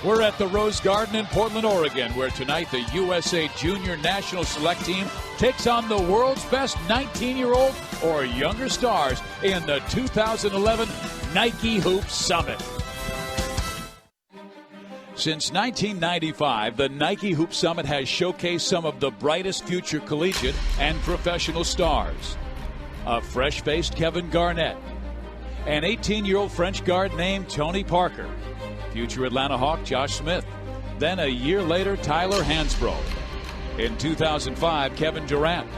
We're at the Rose Garden in Portland, Oregon, where tonight the USA Junior National Select Team takes on the world's best 19-year-old or younger stars in the 2011 Nike Hoop Summit. Since 1995, the Nike Hoop Summit has showcased some of the brightest future collegiate and professional stars. A fresh-faced Kevin Garnett, an 18-year-old French guard named Tony Parker, future Atlanta Hawk Josh Smith, then a year later Tyler Hansbrough. In 2005, Kevin Durant.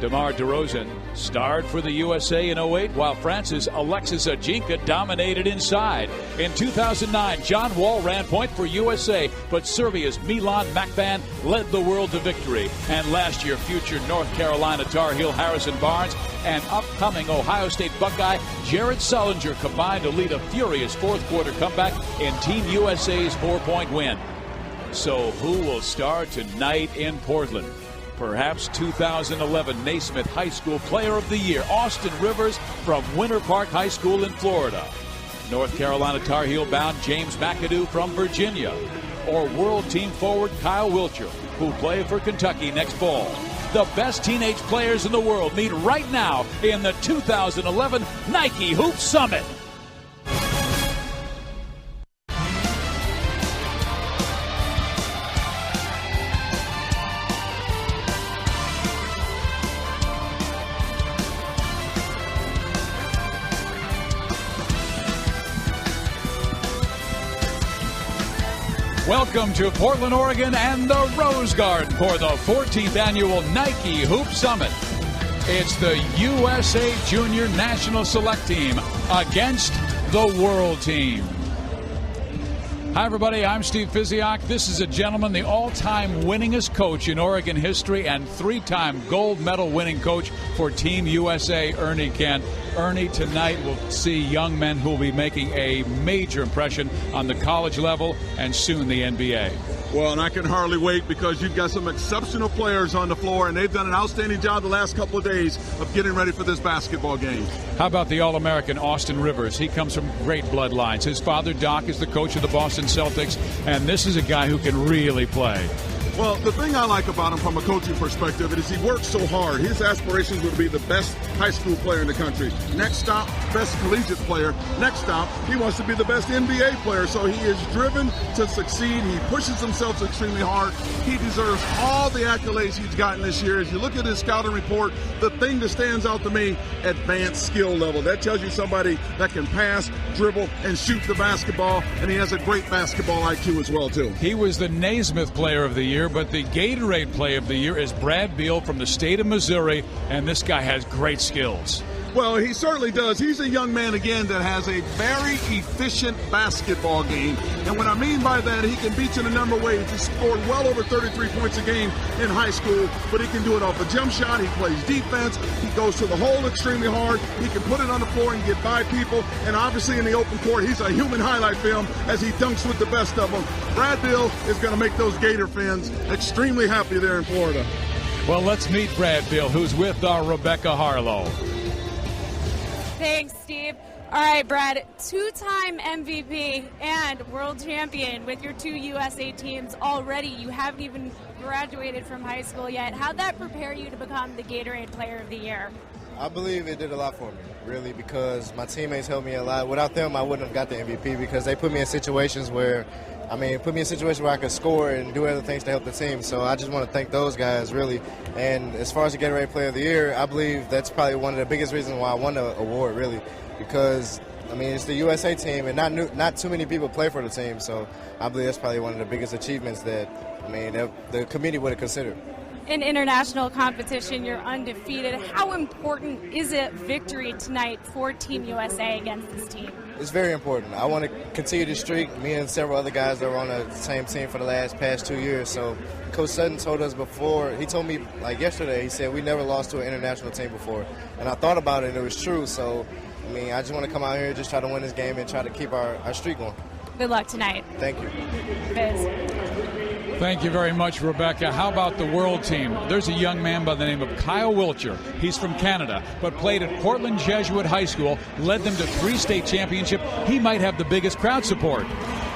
DeMar DeRozan starred for the USA in 08, while France's Alexis Ajinka dominated inside. In 2009, John Wall ran point for USA, but Serbia's Milan Makban led the world to victory. And last year, future North Carolina Tar Heel Harrison Barnes and upcoming Ohio State Buckeye Jared Sullinger combined to lead a furious fourth-quarter comeback in Team USA's 4-point win. So who will star tonight in Portland? Perhaps 2011 Naismith High School Player of the Year, Austin Rivers from Winter Park High School in Florida. North Carolina Tar Heel bound James McAdoo from Virginia. Or World Team forward Kyle Wiltjer, who'll play for Kentucky next fall. The best teenage players in the world meet right now in the 2011 Nike Hoop Summit. Welcome to Portland, Oregon and the Rose Garden for the 14th annual Nike Hoop Summit. It's the USA Junior National Select Team against the World Team. Hi, everybody. I'm Steve Fiziak. This is a gentleman, the all-time winningest coach in Oregon history and three-time gold medal winning coach for Team USA, Ernie Kent. Ernie, tonight we'll see young men who will be making a major impression on the college level and soon the NBA. Well, and I can hardly wait because you've got some exceptional players on the floor, and they've done an outstanding job the last couple of days of getting ready for this basketball game. How about the All-American Austin Rivers? He comes from great bloodlines. His father, Doc, is the coach of the Boston Celtics, and this is a guy who can really play. Well, the thing I like about him from a coaching perspective is he works so hard. His aspirations would be the best high school player in the country. Next stop, best collegiate player. Next stop, he wants to be the best NBA player. So he is driven to succeed. He pushes himself extremely hard. He deserves all the accolades he's gotten this year. As you look at his scouting report, the thing that stands out to me, advanced skill level. That tells you somebody that can pass, dribble, and shoot the basketball, and he has a great basketball IQ as well, too. He was the Naismith Player of the Year, but the Gatorade Player of the Year is Brad Beal from the state of Missouri, and this guy has great skills. Well, he certainly does. He's a young man, again, that has a very efficient basketball game. And what I mean by that, he can beat you in a number of ways. He scored well over 33 points a game in high school, but he can do it off a jump shot. He plays defense. He goes to the hole extremely hard. He can put it on the floor and get by people. And obviously in the open court, he's a human highlight film as he dunks with the best of them. Brad Beal is going to make those Gator fans extremely happy there in Florida. Well, let's meet Brad Beal, who's with our Rebecca Harlow. Thanks, Steve. All right, Brad, two-time MVP and world champion with your two USA teams already. You haven't even graduated from high school yet. How'd that prepare you to become the Gatorade Player of the Year? I believe it did a lot for me, really, because my teammates helped me a lot. Without them, I wouldn't have got the MVP because they put me in situations where I could score and do other things to help the team. So I just want to thank those guys, really. And as far as the Gatorade Player of the Year, I believe that's probably one of the biggest reasons why I won the award, really, because it's the USA team, and not too many people play for the team. So I believe that's probably one of the biggest achievements that the committee would have considered. In international competition, you're undefeated. How important is a victory tonight for Team USA against this team? It's very important. I want to continue the streak. Me and several other guys that were on the same team for the past 2 years. So Coach Sutton told us before, he told me yesterday, he said we never lost to an international team before. And I thought about it and it was true. So, I just want to come out here and just try to win this game and try to keep our streak going. Good luck tonight. Thank you. Thank you very much, Rebecca. How about the world team? There's a young man by the name of Kyle Wiltjer. He's from Canada, but played at Portland Jesuit High School, led them to 3 state championships. He might have the biggest crowd support.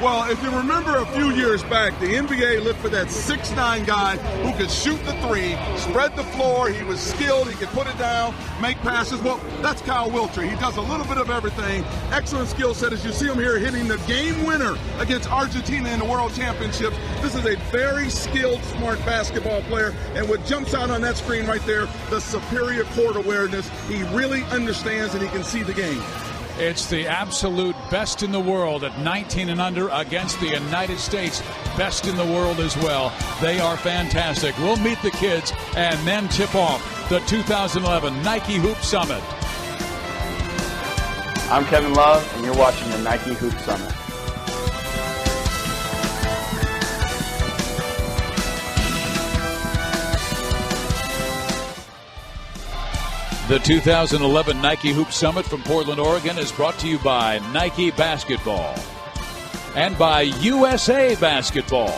Well, if you remember a few years back, the NBA looked for that 6'9" guy who could shoot the three, spread the floor. He was skilled. He could put it down, make passes. Well, that's Kyle Wiltjer. He does a little bit of everything. Excellent skill set as you see him here hitting the game winner against Argentina in the World Championships. This is a very skilled, smart basketball player. And what jumps out on that screen right there, the superior court awareness. He really understands and he can see the game. It's the absolute best in the world at 19 and under against the United States best in the world as well. They are fantastic. We'll meet the kids and then tip off the 2011 Nike Hoop Summit. I'm Kevin Love, and you're watching the Nike Hoop Summit. The 2011 Nike Hoop Summit from Portland, Oregon is brought to you by Nike Basketball and by USA Basketball.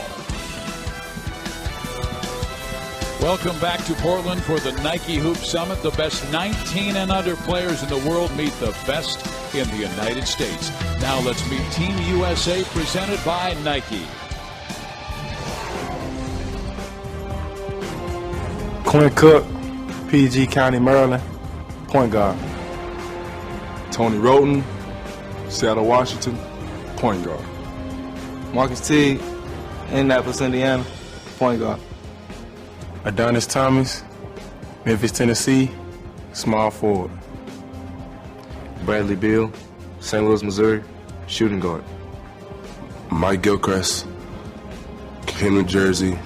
Welcome back to Portland for the Nike Hoop Summit. The best 19 and under players in the world meet the best in the United States. Now let's meet Team USA presented by Nike. Quinn Cook, PG County, Maryland. Point guard. Tony Roten, Seattle, Washington, point guard. Marcus Teague, Indianapolis, Indiana, point guard. Adonis Thomas, Memphis, Tennessee, small forward. Bradley Beal, St. Louis, Missouri, shooting guard. Mike Gilchrist, Ken, New Jersey,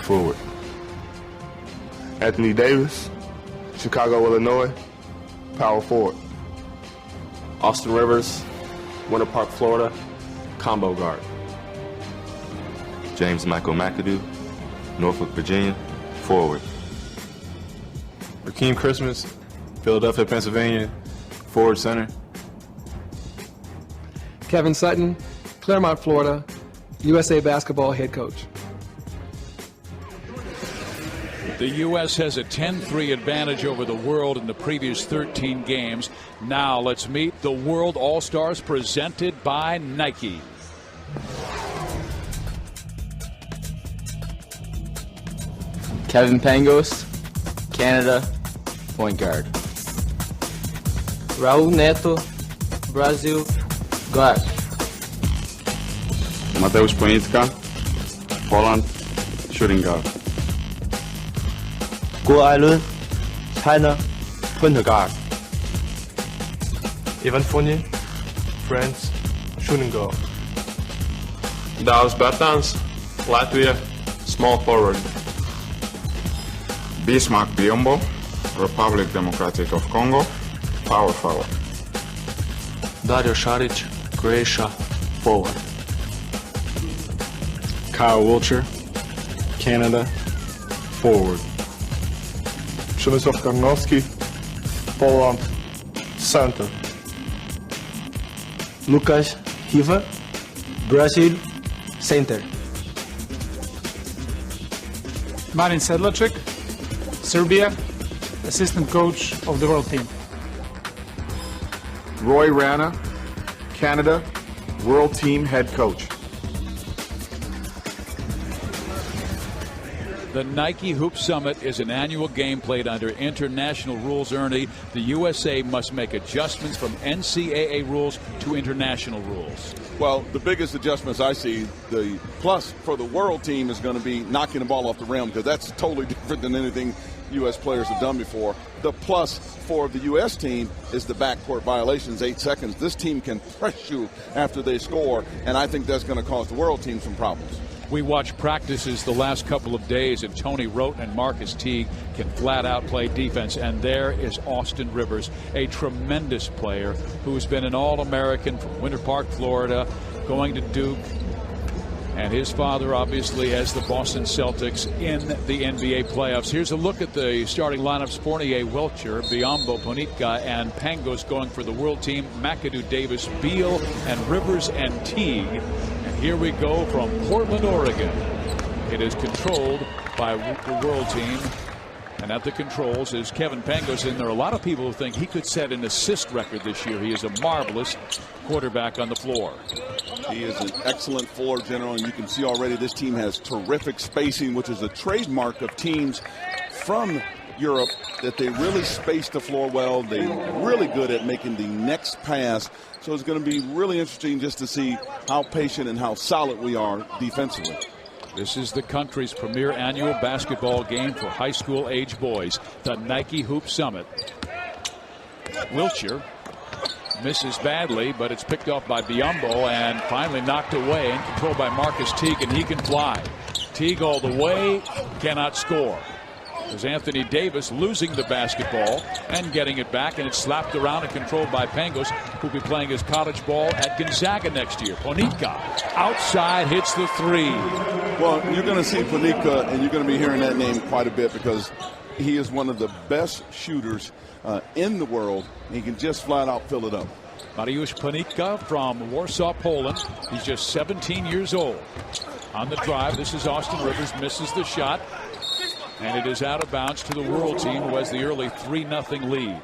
forward. Anthony Davis, Chicago, Illinois, power forward. Austin Rivers, Winter Park, Florida, combo guard. James Michael McAdoo, Norfolk, Virginia, forward. Rakeem Christmas, Philadelphia, Pennsylvania, forward center. Kevin Sutton, Claremont, Florida, USA Basketball head coach. The U.S. has a 10-3 advantage over the world in the previous 13 games. Now let's meet the World All-Stars presented by Nike. Kevin Pangos, Canada, point guard. Raul Neto, Brazil, guard. Mateusz Ponitka, Poland, shooting guard. Guo Ailun, China, point guard. Ivan Fournier, France, shooting guard. Dāvis Bertāns, Latvia, small forward. Bismarck Biyombo, Republic Democratic of Congo, power forward. Dario Šarić, Croatia, forward. Kyle Wiltjer, Canada, forward. Przemysław Karnowski, Poland, center. Lucas Riva, Brazil, center. Marin Sedlacek, Serbia, assistant coach of the world team. Roy Rana, Canada, world team head coach. The Nike Hoop Summit is an annual game played under international rules. Ernie, the USA must make adjustments from NCAA rules to international rules. Well, the biggest adjustments I see, the plus for the world team is going to be knocking the ball off the rim, because that's totally different than anything U.S. players have done before. The plus for the U.S. team is the backcourt violations, 8 seconds. This team can press you after they score, and I think that's going to cause the world team some problems. We watched practices the last couple of days, and Tony Roten and Marcus Teague can flat out play defense. And there is Austin Rivers, a tremendous player who's been an All-American from Winter Park, Florida, going to Duke. And his father obviously has the Boston Celtics in the NBA playoffs. Here's a look at the starting lineups. Fournier, Wiltjer, Biyombo, Ponitka, and Pangos going for the world team. McAdoo, Davis, Beal, and Rivers and Teague. Here we go from Portland, Oregon. It is controlled by the world team And at the controls is Kevin Pangos, and there are a lot of people who think he could set an assist record this year. He is a marvelous quarterback on the floor. He is an excellent floor general, and you can see already this team has terrific spacing, which is a trademark of teams from Europe, that they really space the floor well. They're really good at making the next pass. So it's going to be really interesting just to see how patient and how solid we are defensively. This is the country's premier annual basketball game for high school age boys, the Nike Hoop Summit. Wiltjer misses badly, but it's picked off by Biyombo and finally knocked away and controlled by Marcus Teague, and he can fly. Teague all the way, cannot score. There's Anthony Davis losing the basketball and getting it back, and it's slapped around and controlled by Pangos, who'll be playing his college ball at Gonzaga next year. Ponitka outside hits the three. Well, you're going to see Ponitka, and you're going to be hearing that name quite a bit because he is one of the best shooters in the world. He can just flat out fill it up. Mariusz Ponitka from Warsaw, Poland. He's just 17 years old. On the drive, this is Austin Rivers, misses the shot. And it is out of bounds to the world team, who has the early 3-0 lead.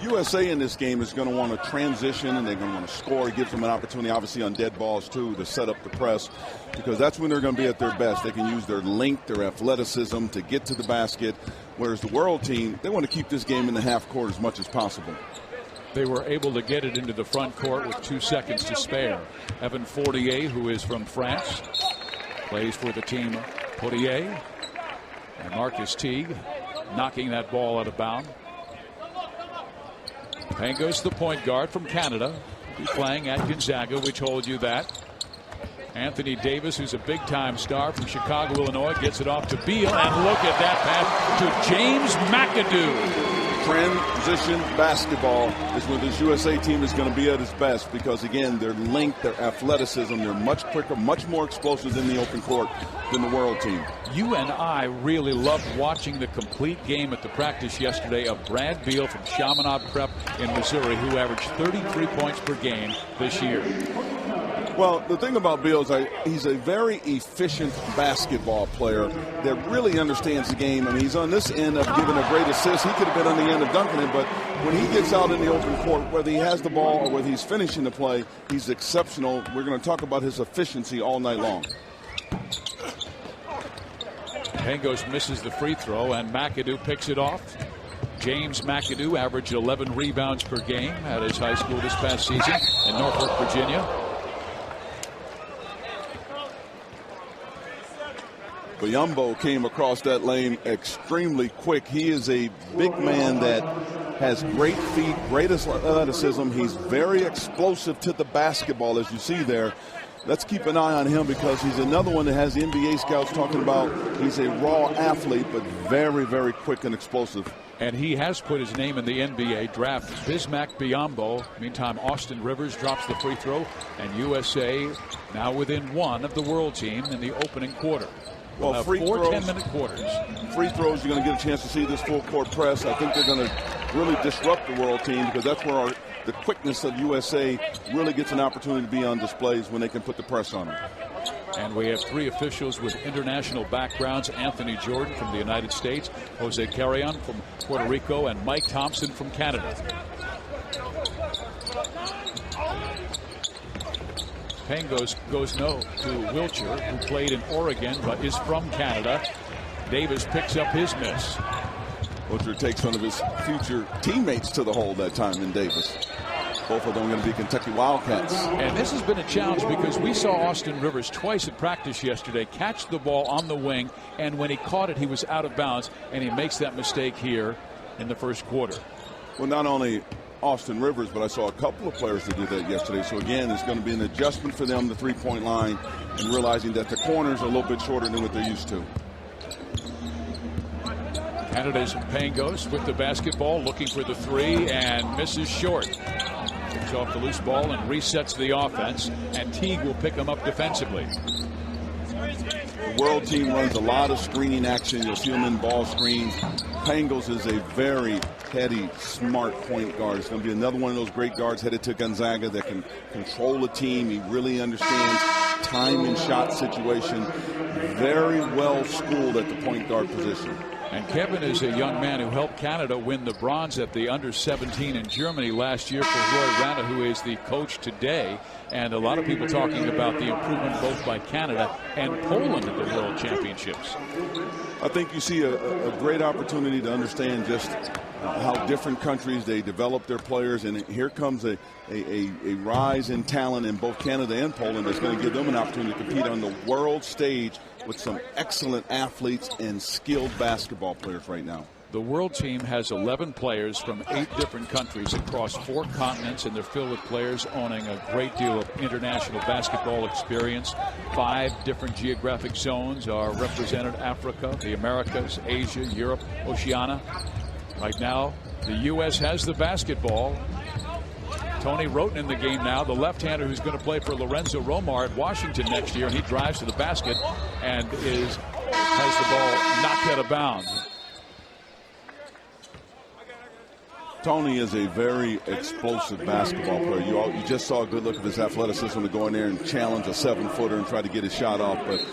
USA in this game is going to want to transition, and they're going to want to score. It gives them an opportunity, obviously, on dead balls, too, to set up the press, because that's when they're going to be at their best. They can use their length, their athleticism to get to the basket, whereas the world team, they want to keep this game in the half court as much as possible. They were able to get it into the front court with 2 seconds to spare. Evan Fournier, who is from France, plays for the team Poirier. And Marcus Teague knocking that ball out of bounds. Pangos, the point guard from Canada, be playing at Gonzaga. We told you that. Anthony Davis, who's a big-time star from Chicago, Illinois, gets it off to Beal, and look at that pass to James McAdoo. Transition basketball is when this USA team is going to be at its best, because, again, their length, their athleticism, they're much quicker, much more explosive in the open court than the world team. You and I really loved watching the complete game at the practice yesterday of Brad Beal from Chaminade Prep in Missouri, who averaged 33 points per game this year. Well, the thing about Beal is he's a very efficient basketball player that really understands the game. I mean, he's on this end of giving a great assist. He could have been on the end of dunking it, but when he gets out in the open court, whether he has the ball or whether he's finishing the play, he's exceptional. We're going to talk about his efficiency all night long. Pangos misses the free throw, and McAdoo picks it off. James McAdoo averaged 11 rebounds per game at his high school this past season in Norfolk, Virginia. Biyombo came across that lane extremely quick. He is a big man that has great feet, great athleticism. He's very explosive to the basketball, as you see there. Let's keep an eye on him, because he's another one that has the NBA scouts talking about. He's a raw athlete, but very, very quick and explosive. And he has put his name in the NBA draft. Bismack Biyombo. Meantime, Austin Rivers drops the free throw, and USA now within one of the world team in the opening quarter. We'll have 4 10-minute quarters. Free throws, you're going to get a chance to see this full court press. I think they're going to really disrupt the world team, because that's where the quickness of USA really gets an opportunity to be on displays when they can put the press on them. And we have 3 officials with international backgrounds: Anthony Jordan from the United States, Jose Carrion from Puerto Rico, and Mike Thompson from Canada. Pangos goes no to Wiltjer, who played in Oregon but is from Canada. Davis picks up his miss. Wiltjer takes one of his future teammates to the hole that time in Davis. Both of them are going to be Kentucky Wildcats. And this has been a challenge, because we saw Austin Rivers twice at practice yesterday catch the ball on the wing, and when he caught it, he was out of bounds, and he makes that mistake here in the first quarter. Well, not only Austin Rivers, but I saw a couple of players that did that yesterday. So again, it's going to be an adjustment for them, the three-point line, and realizing that the corners are a little bit shorter than what they're used to. Canada's Pangos with the basketball, looking for the three, and misses short. Picks off the loose ball and resets the offense, and Teague will pick him up defensively. The world team runs a lot of screening action. You'll see them in ball screens. Pangos is a very heady, smart point guard. It's going to be another one of those great guards headed to Gonzaga that can control a team. He really understands time and shot situation. Very well schooled at the point guard position. And Kevin is a young man who helped Canada win the bronze at the under-17 in Germany last year for Roy Rana, who is the coach today. And a lot of people talking about the improvement both by Canada and Poland at the World Championships. I think you see a great opportunity to understand just how different countries, they develop their players. And here comes a rise in talent in both Canada and Poland that's going to give them an opportunity to compete on the world stage with some excellent athletes and skilled basketball players right now. The world team has 11 players from 8 different countries across 4 continents, and they're filled with players owning a great deal of international basketball experience. 5 different geographic zones are represented: Africa, the Americas, Asia, Europe, Oceania. Right now, the U.S. has the basketball. Tony Roten in the game now, the left-hander who's going to play for Lorenzo Romar at Washington next year, and he drives to the basket and has the ball knocked out of bounds. Tony is a very explosive basketball player. You just saw a good look at his athleticism to go in there and challenge a 7-footer and try to get his shot off. But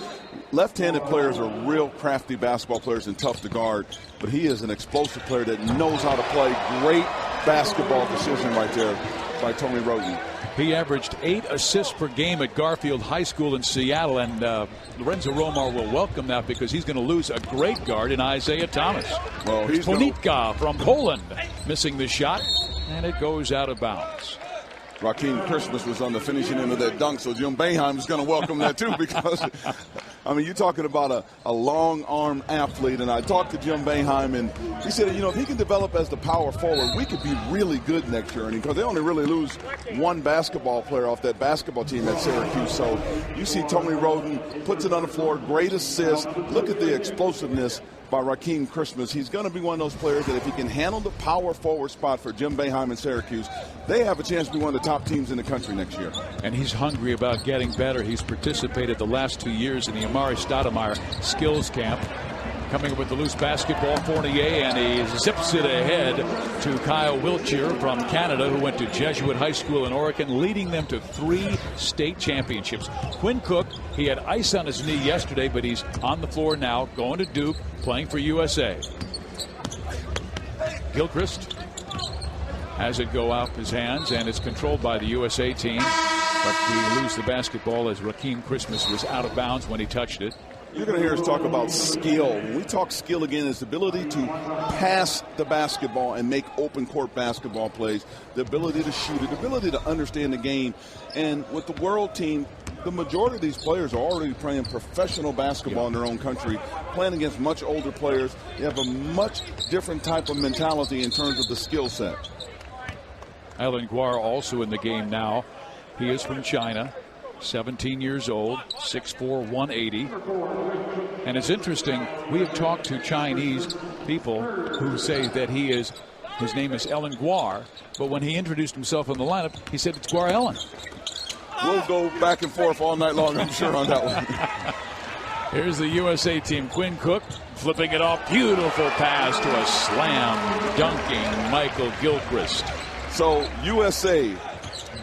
left-handed players are real crafty basketball players and tough to guard. But he is an explosive player that knows how to play. Great basketball decision right there by Tony Roten. He averaged 8 assists per game at Garfield High School in Seattle, and Lorenzo Romar will welcome that because he's going to lose a great guard in Isaiah Thomas. Well, he's Ponitka from Poland missing the shot, and it goes out of bounds. Kidd-Gilchrist was on the finishing end of that dunk, so Jim Boeheim is going to welcome that too, because, I mean, you're talking about a long-arm athlete, and I talked to Jim Boeheim, and he said, you know, if he can develop as the power forward, we could be really good next year, because they only really lose one basketball player off that basketball team at Syracuse. So you see Tony Roten puts it on the floor, great assist. Look at the explosiveness by Kidd-Gilchrist. He's going to be one of those players that if he can handle the power forward spot for Jim Boeheim and Syracuse, they have a chance to be one of the top teams in the country next year. And he's hungry about getting better. He's participated the last 2 years in the Amari Stoudemire skills camp. Coming up with the loose basketball, Fournier, and he zips it ahead to Kyle Wiltjer from Canada, who went to Jesuit High School in Oregon, leading them to 3 state championships. Quinn Cook, he had ice on his knee yesterday, but he's on the floor now, going to Duke, playing for USA. Gilchrist has it go out his hands, and it's controlled by the USA team. But we lose the basketball as Kidd-Gilchrist was out of bounds when he touched it. You're going to hear us talk about skill. When we talk skill again, it's the ability to pass the basketball and make open court basketball plays, the ability to shoot it, the ability to understand the game. And with the world team, the majority of these players are already playing professional basketball in their own country, playing against much older players. They have a much different type of mentality in terms of the skill set. Alan Guar also in the game now. He is from China. 17 years old, 6'4", 180. And it's interesting, we have talked to Chinese people who say that his name is Ellen Guar, but when he introduced himself in the lineup, he said it's Guar Ellen. We'll go back and forth all night long, I'm sure, on that one. Here's the USA team. Quinn Cook flipping it off. Beautiful pass to a slam dunking Michael Gilchrist. So USA,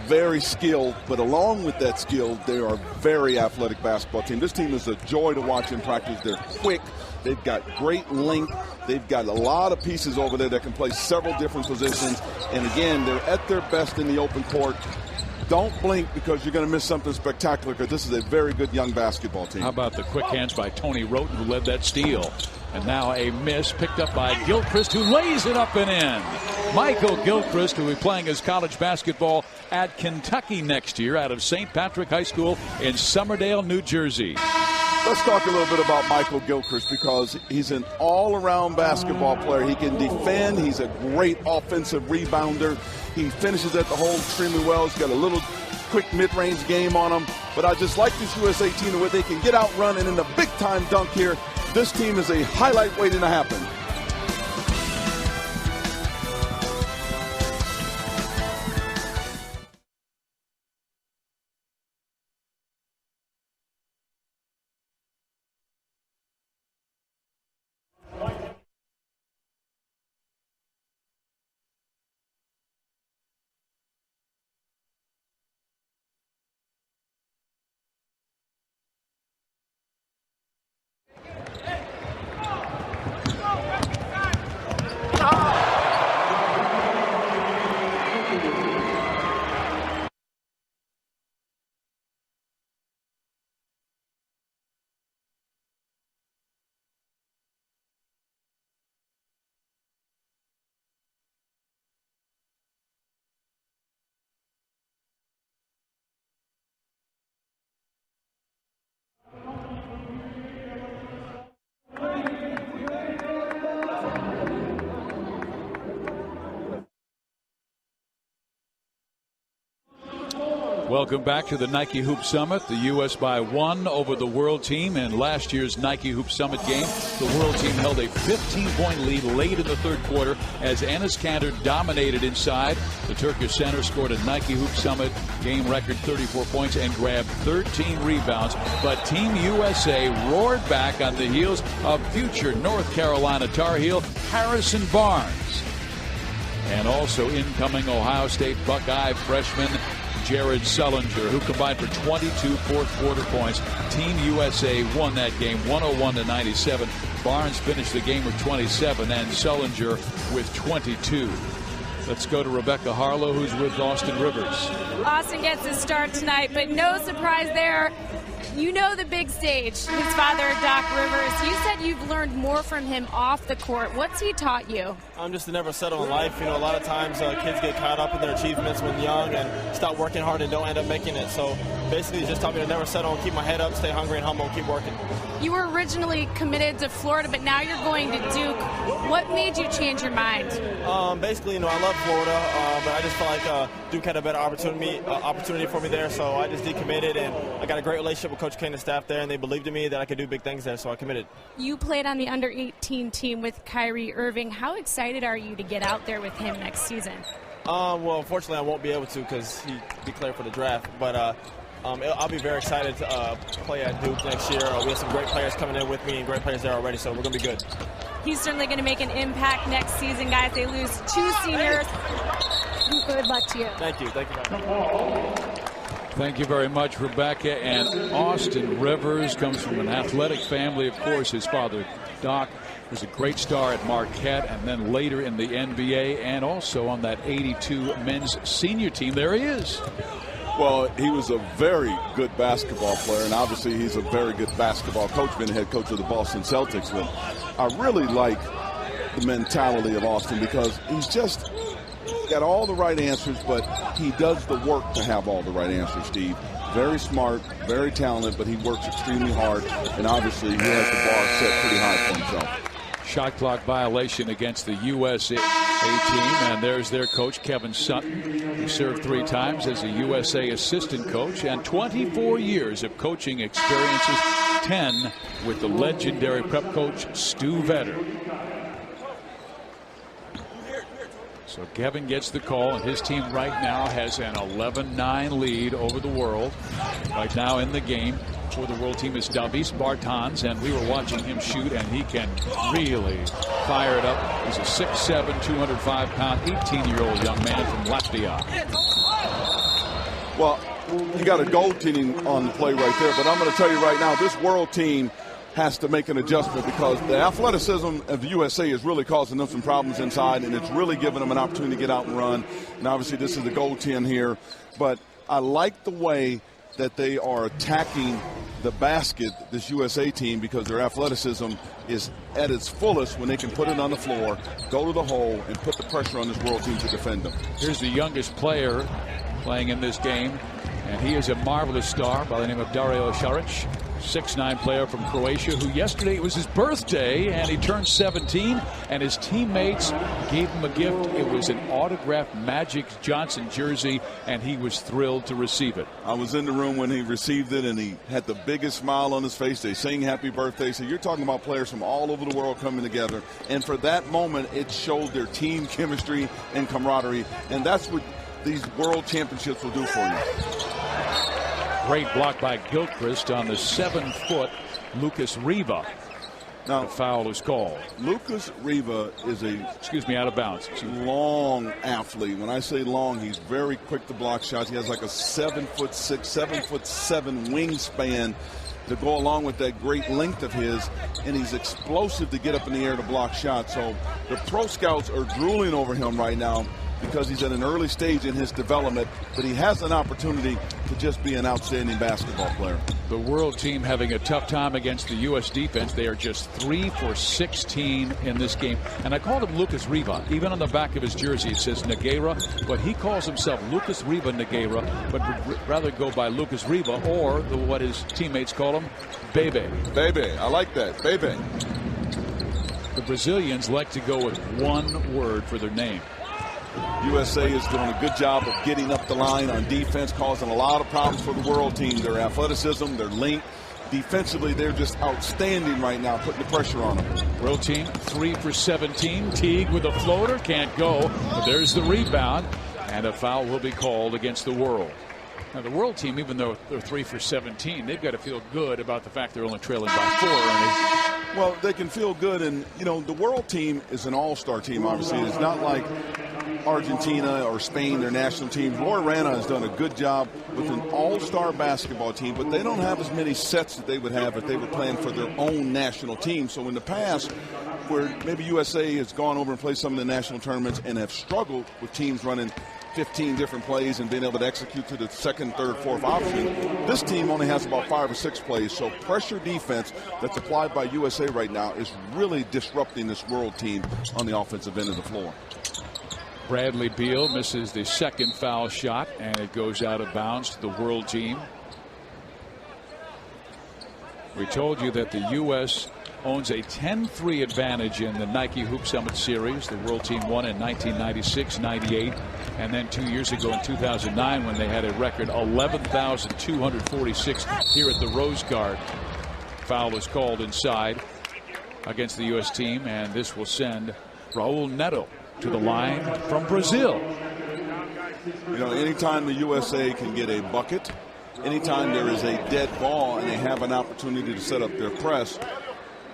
very skilled, but along with that skill, they are a very athletic basketball team. This team is a joy to watch in practice. They're quick. They've got great length. They've got a lot of pieces over there that can play several different positions. And again, they're at their best in the open court. Don't blink because you're going to miss something spectacular, because this is a very good young basketball team. How about the quick hands by Tony Roten, who led that steal? And now a miss picked up by Gilchrist, who lays it up and in. Michael Gilchrist, who will be playing his college basketball at Kentucky next year out of St. Patrick High School in Somerdale, New Jersey. Let's talk a little bit about Michael Gilchrist, because he's an all-around basketball player. He can defend. He's a great offensive rebounder. He finishes at the hole extremely well. He's got a little quick mid-range game on him. But I just like this USA team where they can get out, run, and in the big-time dunk here, this team is a highlight waiting to happen. Welcome back to the Nike Hoop Summit. The U.S. by 1 over the World Team in last year's Nike Hoop Summit game. The World Team held a 15-point lead late in the third quarter as Enes Kanter dominated inside. The Turkish center scored a Nike Hoop Summit game record 34 points and grabbed 13 rebounds. But Team USA roared back on the heels of future North Carolina Tar Heel Harrison Barnes. And also incoming Ohio State Buckeye freshman Jared Sullinger, who combined for 22 fourth-quarter points. Team USA won that game 101-97. Barnes finished the game with 27 and Sullinger with 22. Let's go to Rebecca Harlow, who's with Austin Rivers. Austin gets his start tonight, but no surprise there. You know the big stage. His father, Doc Rivers, you said you've learned more from him off the court. What's he taught you? I'm just to never settle in life. You know, a lot of times kids get caught up in their achievements when young and stop working hard and don't end up making it. So basically, he just taught me to never settle and keep my head up, stay hungry and humble, and keep working. You were originally committed to Florida, but now you're going to Duke. What made you change your mind? Basically, you know, I love Florida, but I just felt like Duke had a better opportunity for me there, so I just decommitted, and I got a great relationship with Coach K and the staff there, and they believed in me that I could do big things there, so I committed. You played on the under-18 team with Kyrie Irving. How excited are you to get out there with him next season? Well, unfortunately, I won't be able to because he declared for the draft, but I'll be very excited to play at Duke next year. We have some great players coming in with me and great players there already, so we're going to be good. He's certainly going to make an impact next season, guys. They lose 2 seniors. Good luck to you. Thank you. Thank you. Thank you very much, Rebecca. And Austin Rivers comes from an athletic family. Of course, his father, Doc, was a great star at Marquette and then later in the NBA and also on that 82 men's senior team. There he is. Well, he was a very good basketball player, and obviously he's a very good basketball coach, been head coach of the Boston Celtics. But I really like the mentality of Austin because he's just got all the right answers, but he does the work to have all the right answers, Steve. Very smart, very talented, but he works extremely hard, and obviously he has the bar set pretty high for himself. Shot clock violation against the USA team, and there's their coach, Kevin Sutton, who served 3 times as a USA assistant coach and 24 years of coaching experiences, 10 with the legendary prep coach, Stu Vetter. So Kevin gets the call, and his team right now has an 11-9 lead over the World. Right now in the game for the World Team is Davis Bartans, and we were watching him shoot, and he can really fire it up. He's a 6'7", 205-pound, 18-year-old young man from Latvia. Well, you got a goaltending on the play right there, but I'm going to tell you right now, this World Team has to make an adjustment because the athleticism of the USA is really causing them some problems inside, and it's really giving them an opportunity to get out and run. And obviously this is the goaltend here, but I like the way that they are attacking the basket, this USA team, because their athleticism is at its fullest when they can put it on the floor, go to the hole, and put the pressure on this World Team to defend them. Here's the youngest player playing in this game, and he is a marvelous star by the name of Dario Saric. 6'9" player from Croatia, who yesterday was his birthday and he turned 17, and his teammates gave him a gift. It was an autographed Magic Johnson jersey, and he was thrilled to receive it. I was in the room when he received it, and he had the biggest smile on his face. They sang happy birthday. So you're talking about players from all over the world coming together, and for that moment it showed their team chemistry and camaraderie, and that's what these world championships will do for you. Great block by Gilchrist on the 7-foot Lucas Riva. Now the foul is called. Lucas Riva is out of bounds. Long athlete. When I say long, he's very quick to block shots. He has like a 7'6", 7'7" wingspan to go along with that great length of his, and he's explosive to get up in the air to block shots. So the pro scouts are drooling over him right now because he's at an early stage in his development, but he has an opportunity to just be an outstanding basketball player. The World Team having a tough time against the U.S. defense. They are just 3 for 16 in this game. And I called him Lucas Riva. Even on the back of his jersey it says Nogueira, but he calls himself Lucas Riva Nogueira, but would rather go by Lucas Riva or what his teammates call him, Bebe. Bebe, I like that, Bebe. The Brazilians like to go with one word for their name. USA is doing a good job of getting up the line on defense, causing a lot of problems for the world team. Their athleticism, their length. Defensively, they're just outstanding right now, putting the pressure on them. World team 3 for 17. Teague with a floater, can't go. But there's the rebound, and a foul will be called against the World. Now, the World team, even though they're 3 for 17, they've got to feel good about the fact they're only trailing by 4. Well, they can feel good, and the World team is an all-star team. Obviously, it's not like Argentina or Spain, their national teams. Roy Rana has done a good job with an all-star basketball team, but they don't have as many sets that they would have if they were playing for their own national team. So in the past, where maybe USA has gone over and played some of the national tournaments and have struggled with teams running 15 different plays and being able to execute to the second, third, fourth option, this team only has about 5 or 6 plays. So pressure defense that's applied by USA right now is really disrupting this World team on the offensive end of the floor. Bradley Beal misses the second foul shot, and it goes out of bounds to the World team. We told you that the U.S. owns a 10-3 advantage in the Nike Hoop Summit Series. The World team won in 1996, 98, and then 2 years ago in 2009 when they had a record 11,246 here at the Rose Guard. Foul was called inside against the U.S. team, and this will send Raul Neto to the line from Brazil. Anytime the USA can get a bucket, anytime there is a dead ball and they have an opportunity to set up their press,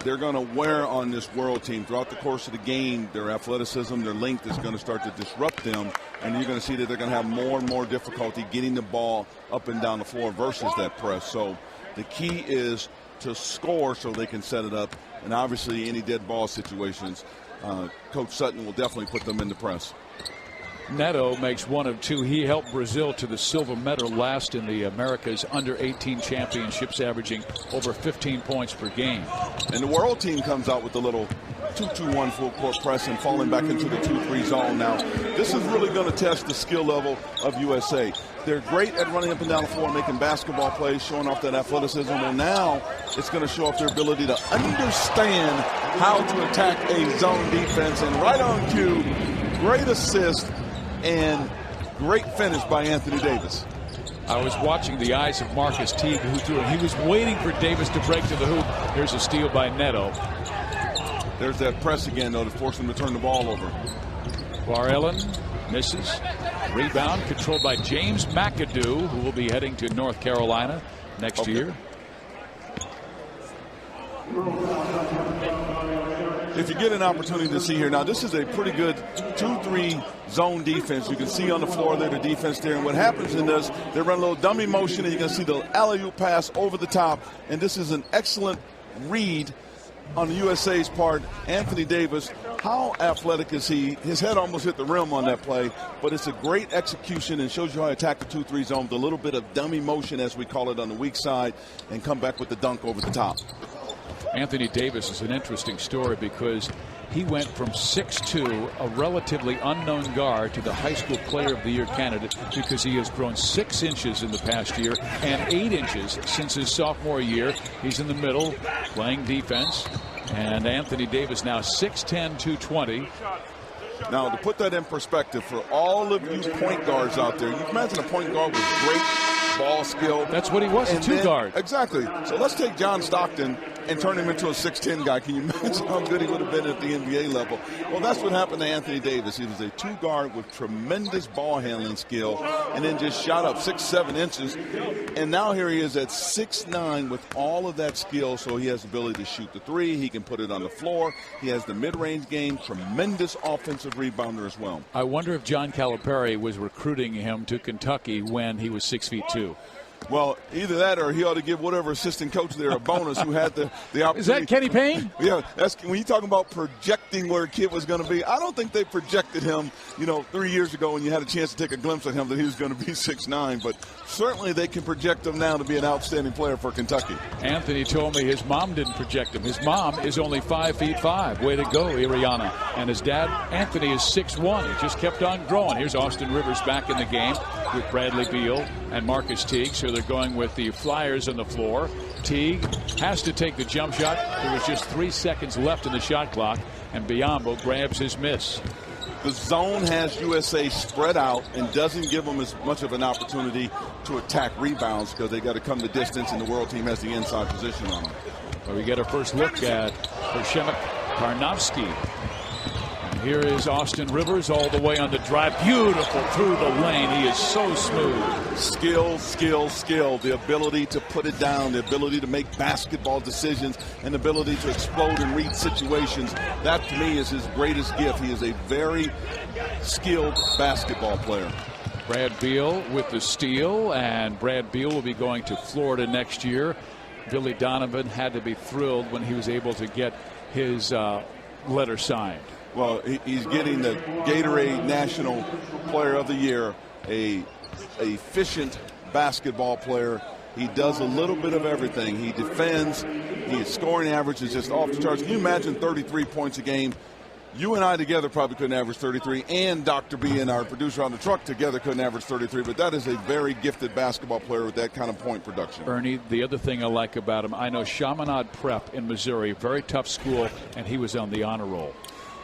they're going to wear on this World team throughout the course of the game. Their athleticism, their length is going to start to disrupt them, and you're going to see that they're going to have more and more difficulty getting the ball up and down the floor versus that press. So the key is to score so they can set it up, and obviously any dead ball situations, Coach Sutton will definitely put them in the press. Neto makes 1 of 2. He helped Brazil to the silver medal last in the America's under-18 championships, averaging over 15 points per game. And the World team comes out with a little 2-2-1 full court press and falling back into the 2-3 zone. Now, this is really going to test the skill level of USA. They're great at running up and down the floor, making basketball plays, showing off that athleticism. Well, now it's going to show off their ability to understand how to attack a zone defense. And right on cue, great assist and great finish by Anthony Davis. I was watching the eyes of Marcus Teague, who threw it. He was waiting for Davis to break to the hoop. Here's a steal by Neto. There's that press again, though, to force him to turn the ball over. Barellen misses. Rebound controlled by James McAdoo, who will be heading to North Carolina next year. If you get an opportunity to see here, now this is a pretty good 2-3 zone defense. You can see on the floor there the defense there. And what happens in this, they run a little dummy motion, and you can see the alley-oop pass over the top. And this is an excellent read on the USA's part. Anthony Davis, how athletic is he? His head almost hit the rim on that play, but it's a great execution and shows you how to attack the 2-3 zone with a little bit of dummy motion, as we call it, on the weak side, and come back with the dunk over the top. Anthony Davis is an interesting story because he went from 6'2", a relatively unknown guard, to the high school player of the year candidate because he has grown 6 inches in the past year and 8 inches since his sophomore year. He's in the middle playing defense, and Anthony Davis now 6'10", 220. Now, to put that in perspective for all of you point guards out there, you can imagine a point guard with great ball skill. That's what he was, a 2-guard. Exactly. So let's take John Stockton and turn him into a 6'10" guy. Can you imagine how good he would have been at the NBA level? Well, that's what happened to Anthony Davis. He was a 2-guard with tremendous ball handling skill, and then just shot up 6-7 inches. And now here he is at 6'9" with all of that skill, so he has the ability to shoot the 3. He can put it on the floor. He has the mid-range game, tremendous offensive rebounder as well. I wonder if John Calipari was recruiting him to Kentucky when he was 6'2". Well, either that or he ought to give whatever assistant coach there a bonus who had the opportunity. Is that Kenny Payne? Yeah, that's when you're talking about projecting where a kid was going to be. I don't think they projected him, 3 years ago when you had a chance to take a glimpse at him that he was going to be 6'9", but certainly they can project him now to be an outstanding player for Kentucky. Anthony told me his mom didn't project him. His mom is only 5'5". Way to go, Iriana. And his dad, Anthony, is 6'1". He just kept on growing. Here's Austin Rivers back in the game with Bradley Beal and Marcus Teague. So they're going with the Flyers on the floor. Teague has to take the jump shot. There was just 3 seconds left in the shot clock, and Biyombo grabs his miss. The zone has USA spread out and doesn't give them as much of an opportunity to attack rebounds because they got to come the distance, and the world team has the inside position on them. Well, we get a first look at Przemek Karnowski. And here is Austin Rivers all the way on the drive. Beautiful through the lane. He is so smooth. Skill, skill, skill. The ability to put it down, the ability to make basketball decisions, and the ability to explode and read situations. That, to me, is his greatest gift. He is a very skilled basketball player. Brad Beal with the steal, and Brad Beal will be going to Florida next year. Billy Donovan had to be thrilled when he was able to get his letter signed. Well, he's getting the Gatorade National Player of the Year, a efficient basketball player. He does a little bit of everything. He defends. His scoring average is just off the charts. Can you imagine 33 points a game? You and I together probably couldn't average 33, and Dr. B and our producer on the truck together couldn't average 33, but that is a very gifted basketball player with that kind of point production. Ernie, the other thing I like about him, I know Chaminade Prep in Missouri, very tough school, and he was on the honor roll.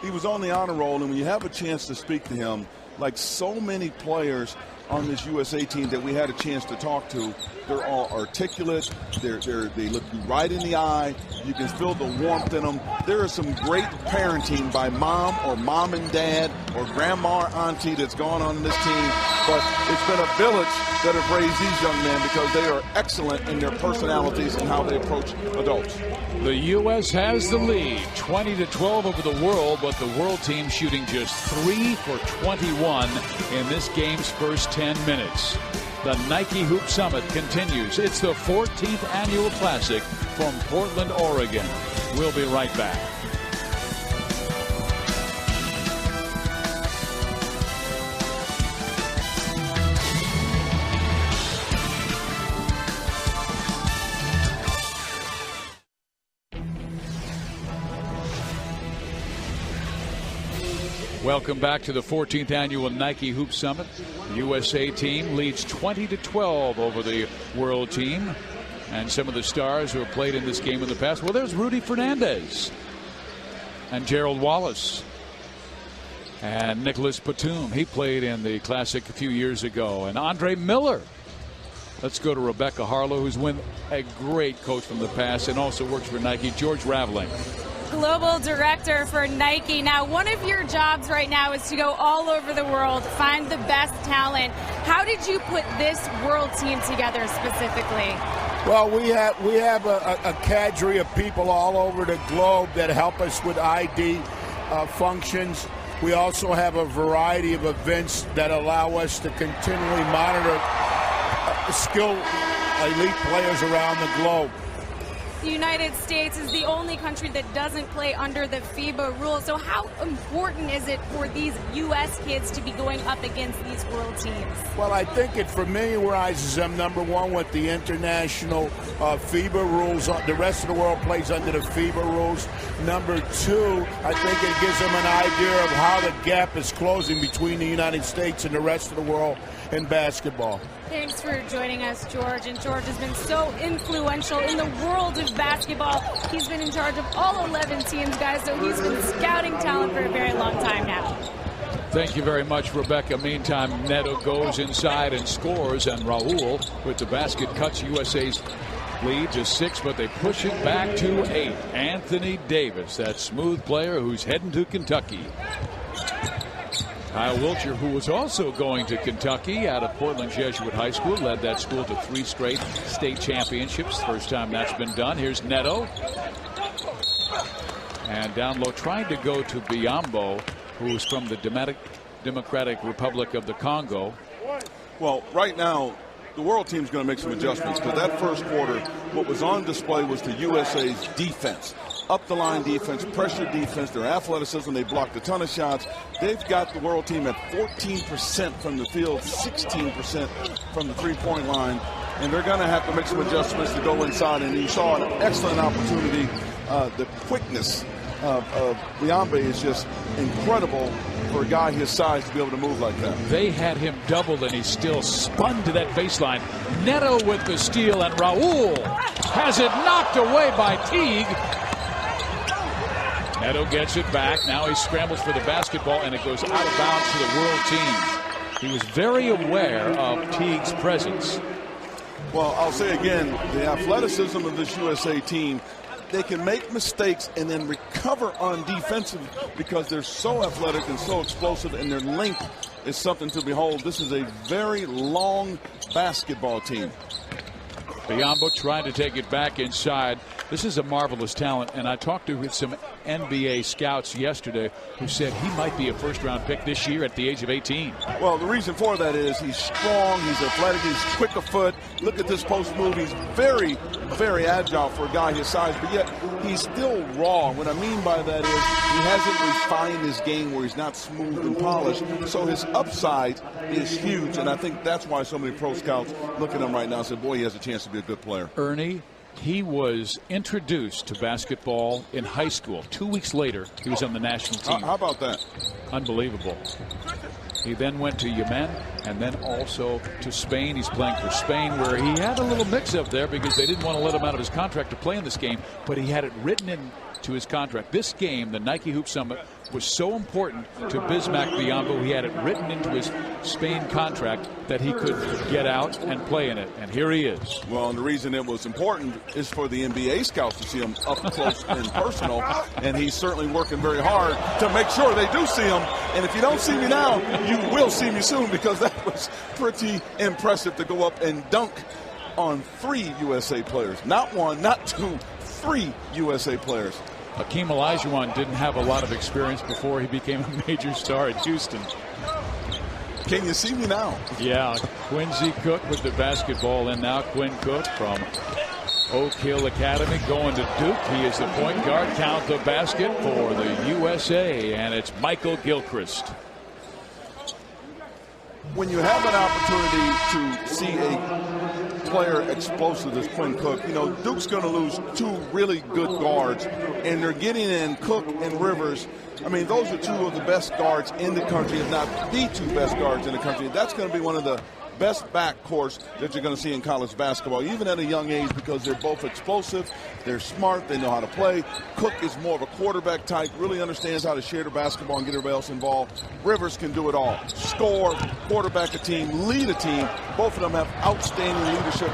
He was on the honor roll, and when you have a chance to speak to him, like so many players on this USA team that we had a chance to talk to, they're all articulate. They look you right in the eye. You can feel the warmth in them. There is some great parenting by mom and dad or grandma or auntie that's gone on in this team. But it's been a village that have raised these young men because they are excellent in their personalities and how they approach adults. The U.S. has the lead, 20-12 over the world, but the world team shooting just 3 for 21 in this game's first 10 minutes. The Nike Hoop Summit continues. It's the 14th annual classic from Portland, Oregon. We'll be right back. Welcome back to the 14th annual Nike Hoop Summit. The USA team leads 20-12 over the world team. And some of the stars who have played in this game in the past, well, there's Rudy Fernandez and Gerald Wallace and Nicholas Batum. He played in the Classic a few years ago. And Andre Miller. Let's go to Rebecca Harlow, who's been a great coach from the past and also works for Nike. George Raveling. Global director for Nike. Now, one of your jobs right now is to go all over the world, find the best talent. How did you put this world team together specifically? Well, we have a cadre of people all over the globe that help us with ID functions. We also have a variety of events that allow us to continually monitor skilled elite players around the globe. The United States is the only country that doesn't play under the FIBA rules. So how important is it for these U.S. kids to be going up against these world teams? Well, I think it familiarizes them, number one, with the international FIBA rules. The rest of the world plays under the FIBA rules. Number two, I think it gives them an idea of how the gap is closing between the United States and the rest of the world in basketball. Thanks for joining us, George. And George has been so influential in the world of basketball. He's been in charge of all 11 teams, guys, so he's been scouting talent for a very long time now. Thank you very much, Rebecca. Meantime, Neto goes inside and scores, and Raul with the basket cuts USA's lead to 6, but they push it back to 8. Anthony Davis, that smooth player who's heading to Kentucky. Kyle Wiltjer, who was also going to Kentucky out of Portland Jesuit High School, led that school to 3 straight state championships. First time that's been done. Here's Neto. And down low, trying to go to Biyombo, who's from the Democratic Republic of the Congo. Well, right now, the world team's going to make some adjustments because that first quarter, what was on display was the USA's defense. Up the line defense, pressure defense, their athleticism. They blocked a ton of shots. They've got the world team at 14% from the field, 16% from the three-point line, and they're going to have to make some adjustments to go inside. And you saw an excellent opportunity. The quickness of Biyombo is just incredible for a guy his size to be able to move like that. They had him doubled, and he still spun to that baseline. Neto with the steal, and Raul has it knocked away by Teague. Neto gets it back. Now he scrambles for the basketball, and it goes out of bounds to the world team. He was very aware of Teague's presence. Well, I'll say again, the athleticism of this USA team, they can make mistakes and then recover on defensive because they're so athletic and so explosive, and their length is something to behold. This is a very long basketball team. Biyombo trying to take it back inside. This is a marvelous talent, and I talked to some NBA scouts yesterday who said he might be a first-round pick this year at the age of 18. Well, the reason for that is he's strong, he's athletic, he's quick of foot. Look at this post move. He's very, very agile for a guy his size, but yet he's still raw. What I mean by that is he hasn't refined his game where he's not smooth and polished. So his upside is huge, and I think that's why so many pro scouts look at him right now and say, boy, he has a chance to be a good player. Ernie, he was introduced to basketball in high school. 2 weeks later, he was on the national team. How about that? Unbelievable. He then went to Yemen and then also to Spain. He's playing for Spain, where he had a little mix-up there because they didn't want to let him out of his contract to play in this game, but he had it written into his contract. This game, the Nike Hoop Summit, was so important to Bismack Biyombo. He had it written into his Spain contract that he could get out and play in it, and here he is. Well, and the reason it was important is for the NBA scouts to see him up close and personal, and he's certainly working very hard to make sure they do see him. And if you don't see me now, you will see me soon, because that was pretty impressive to go up and dunk on 3 USA players. Not 1, not 2, 3 USA players. Hakeem Olajuwon didn't have a lot of experience before he became a major star at Houston. Can you see me now? Yeah, Quincy Cook with the basketball, and now Quinn Cook from Oak Hill Academy going to Duke. He is the point guard. Count the basket for the USA, and it's Kidd-Gilchrist. When you have an opportunity to see a player explosive as Quinn Cook, you know, Duke's going to lose 2 really good guards, and they're getting in Cook and Rivers. I mean, those are 2 of the best guards in the country, if not the 2 best guards in the country. That's going to be one of the best backcourts that you're going to see in college basketball, even at a young age, because they're both explosive, they're smart, they know how to play. Cook is more of a quarterback type, really understands how to share the basketball and get everybody else involved. Rivers can do it all. Score, quarterback a team, lead a team. Both of them have outstanding leadership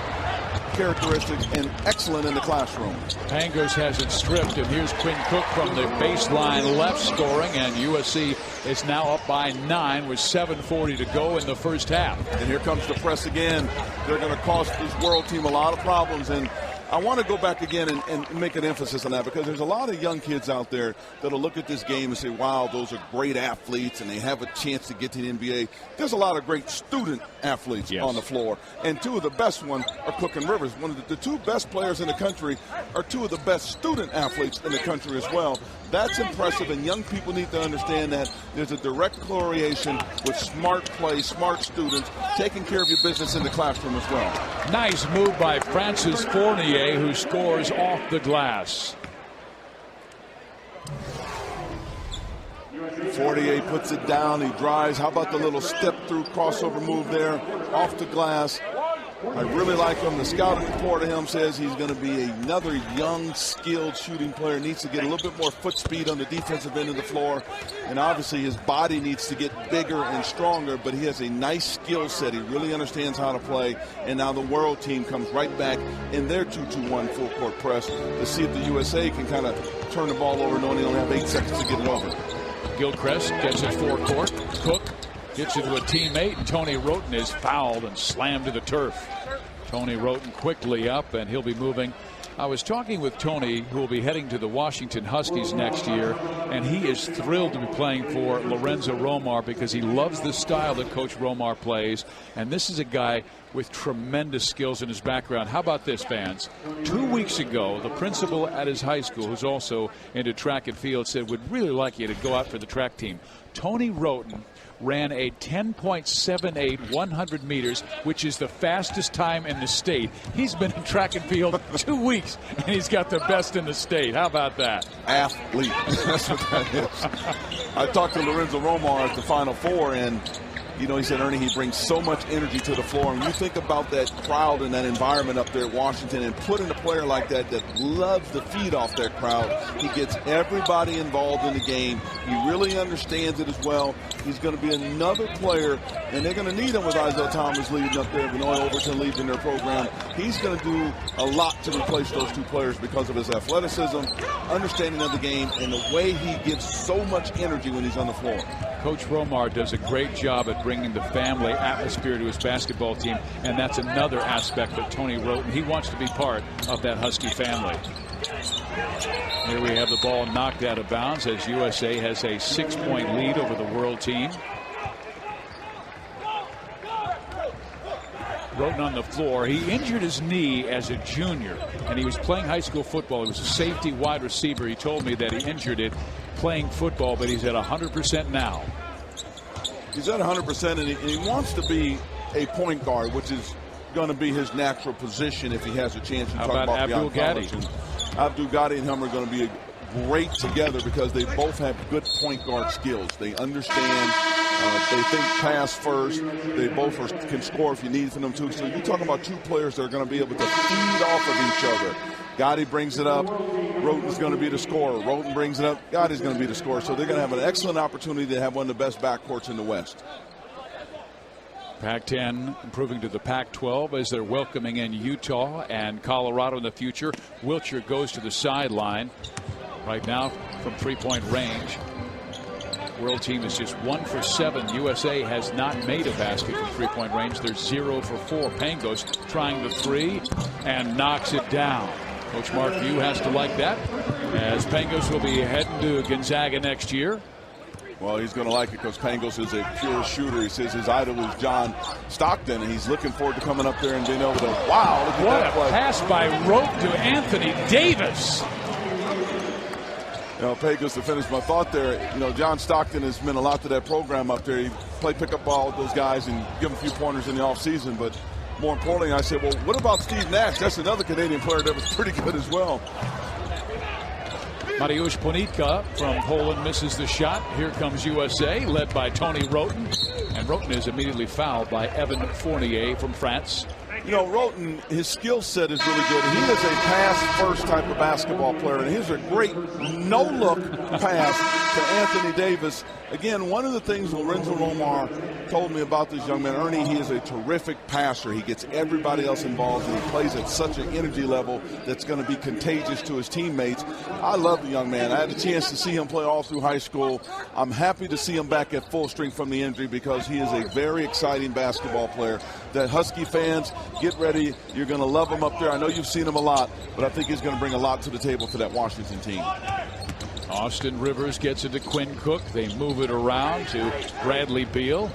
characteristics and excellent in the classroom. Pangos has it stripped, and here's Quinn Cook from the baseline left scoring, and USC is now up by 9 with 7:40 to go in the first half. And here comes the press again. They're going to cost this world team a lot of problems, and I want to go back again and make an emphasis on that, because there's a lot of young kids out there that'll look at this game and say, wow, those are great athletes and they have a chance to get to the NBA. There's a lot of great student athletes on the floor, and 2 of the best ones are Cook and Rivers. One of the 2 best players in the country are 2 of the best student athletes in the country as well. That's impressive, and young people need to understand that there's a direct correlation with smart play, smart students, taking care of your business in the classroom as well. Nice move by Francis Fournier, who scores off the glass. Fournier puts it down, he drives. How about the little step through crossover move there off the glass? I really like him. The scouting report of him says he's going to be another young, skilled shooting player. Needs to get a little bit more foot speed on the defensive end of the floor. And obviously his body needs to get bigger and stronger, but he has a nice skill set. He really understands how to play. And now the world team comes right back in their 2-2-1 full court press to see if the USA can kind of turn the ball over, knowing they only have 8 seconds to get it over. Gilchrist gets it forecourt. Cook gets it to a teammate, and Tony Roten is fouled and slammed to the turf. Tony Roten quickly up, and he'll be moving. I was talking with Tony, who will be heading to the Washington Huskies next year, and he is thrilled to be playing for Lorenzo Romar because he loves the style that Coach Romar plays, and this is a guy with tremendous skills in his background. How about this, fans? 2 weeks ago, the principal at his high school, who's also into track and field, said, would really like you to go out for the track team. Tony Roten ran a 10.78 100 meters, which is the fastest time in the state. He's been in track and field 2 weeks, and he's got the best in the state. How about that? Athlete. That's what that is. I talked to Lorenzo Romar at the Final Four, and You know, he said, Ernie, he brings so much energy to the floor. And when you think about that crowd and that environment up there at Washington and putting a player like that loves to feed off that crowd, he gets everybody involved in the game. He really understands it as well. He's going to be another player, and they're going to need him with Isaiah Thomas leading up there, Benoit Overton leading their program. He's going to do a lot to replace those two players because of his athleticism, understanding of the game, and the way he gives so much energy when he's on the floor. Coach Romar does a great job at bringing the family atmosphere to his basketball team, and that's another aspect of Tony Roten. He wants to be part of that Husky family. Here we have the ball knocked out of bounds as USA has a 6-point lead over the world team. Roten on the floor. He injured his knee as a junior, and he was playing high school football. He was a safety wide receiver. He told me that he injured it playing football, but he's at 100% now. He's at 100%, and he wants to be a point guard, which is going to be his natural position if he has a chance. How about Abdul Gadi? Abdul Gadi and him are going to be great together because they both have good point guard skills. They understand. They think pass first. They both can score if you need for them to. So you're talking about two players that are going to be able to feed off of each other. Gotti brings it up. Roten's going to be the scorer. Roten brings it up. Gotti's going to be the scorer. So they're going to have an excellent opportunity to have one of the best backcourts in the West. Pac-10 improving to the Pac-12 as they're welcoming in Utah and Colorado in the future. Wiltjer goes to the sideline right now from three-point range. World team is just 1 for 7. USA has not made a basket from three-point range. They're 0 for 4. Pangos trying the three and knocks it down. Coach Mark View has to like that, as Pangos will be heading to Gonzaga next year. Well, he's going to like it because Pangos is a pure shooter. He says his idol is John Stockton, and he's looking forward to coming up there and being able to, wow, look at what that play. What a pass by Roten to Anthony Davis. You know, Pangos, to finish my thought there, you know, John Stockton has meant a lot to that program up there. He played pickup ball with those guys and give them a few pointers in the offseason, but more importantly, I said, well, what about Steve Nash? That's another Canadian player that was pretty good as well. Mariusz Ponitka from Poland misses the shot. Here comes USA, led by Tony Roten. And Roten is immediately fouled by Evan Fournier from France. You know, Roten, his skill set is really good. He is a pass-first type of basketball player, and here's a great no-look pass to Anthony Davis. Again, one of the things Lorenzo Romar told me about this young man, Ernie, he is a terrific passer. He gets everybody else involved, and he plays at such an energy level that's going to be contagious to his teammates. I love the young man. I had a chance to see him play all through high school. I'm happy to see him back at full strength from the injury because he is a very exciting basketball player. That Husky fans, get ready. You're going to love him up there. I know you've seen him a lot, but I think he's going to bring a lot to the table for that Washington team. Austin Rivers gets it to Quinn Cook. They move it around to Bradley Beal.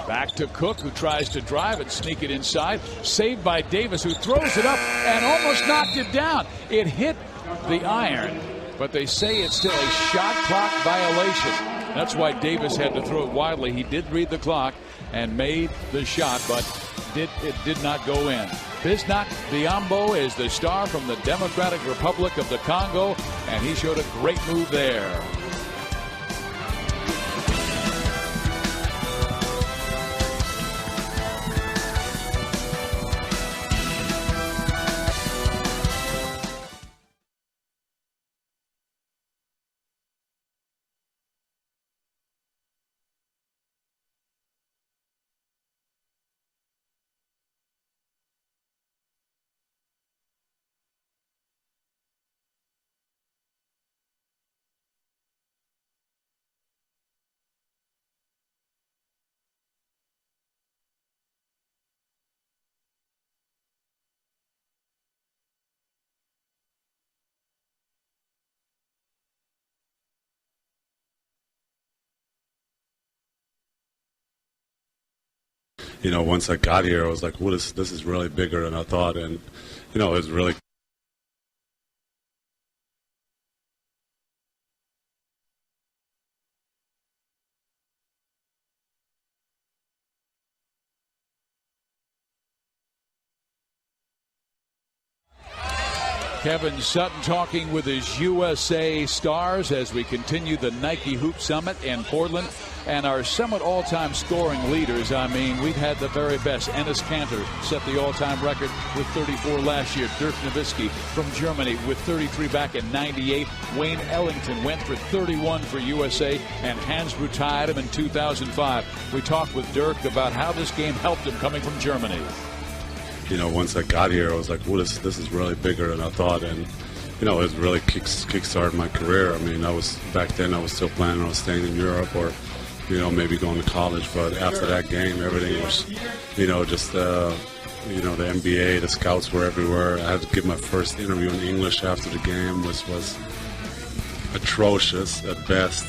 Back to Cook, who tries to drive and sneak it inside. Saved by Davis, who throws it up and almost knocked it down. It hit the iron, but they say it's still a shot clock violation. That's why Davis had to throw it wildly. He did read the clock and made the shot, but it did not go in. Bisnak Biyombo is the star from the Democratic Republic of the Congo, and he showed a great move there. You know, once I got here, I was like, "What is this? Is really bigger than I thought," and you know, it was really. Kevin Sutton talking with his USA stars as we continue the Nike Hoop Summit in Portland. And our Summit all-time scoring leaders, I mean, we've had the very best. Enes Kanter set the all-time record with 34 last year. Dirk Nowitzki from Germany with 33 back in 98. Wayne Ellington went for 31 for USA, and Hans retired him in 2005. We talked with Dirk about how this game helped him coming from Germany. You know, once I got here, I was like, well, this is really bigger than I thought. And, you know, it really kick-started my career. I mean, back then I was still planning on staying in Europe or, you know, maybe going to college. But after that game, everything was, you know, just, you know, the NBA, the scouts were everywhere. I had to give my first interview in English after the game, which was atrocious at best.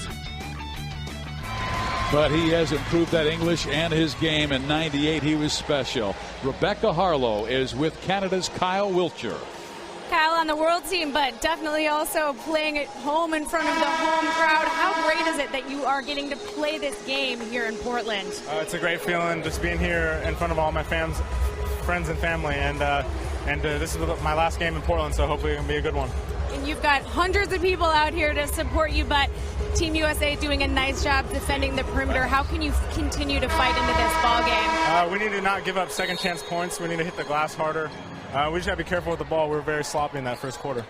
But he has improved that English and his game. In '98, he was special. Rebecca Harlow is with Canada's Kyle Wiltjer. Kyle on the world team, but definitely also playing at home in front of the home crowd. How great is it that you are getting to play this game here in Portland? It's a great feeling just being here in front of all my friends and family. And this is my last game in Portland, so hopefully it can be a good one. And you've got hundreds of people out here to support you, but Team USA doing a nice job defending the perimeter. How can you continue to fight into this ball game? We need to not give up second chance points. We need to hit the glass harder. We just got to be careful with the ball. We were very sloppy in that first quarter.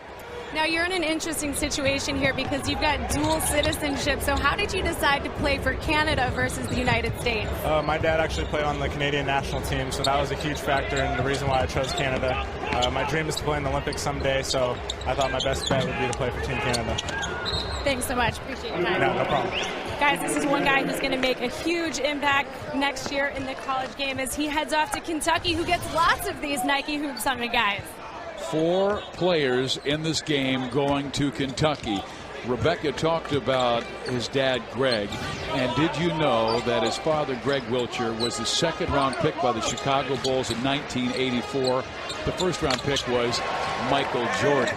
Now, you're in an interesting situation here because you've got dual citizenship. So how did you decide to play for Canada versus the United States? My dad actually played on the Canadian national team, so that was a huge factor and the reason why I chose Canada. My dream is to play in the Olympics someday, so I thought my best bet would be to play for Team Canada. Thanks so much. Appreciate your time. No problem. Guys, this is one guy who's going to make a huge impact next year in the college game as he heads off to Kentucky, who gets lots of these Nike Hoop Summit guys. 4 players in this game going to Kentucky. Rebecca talked about his dad, Greg, and did you know that his father, Greg Wiltjer, was the second-round pick by the Chicago Bulls in 1984? The first-round pick was Michael Jordan.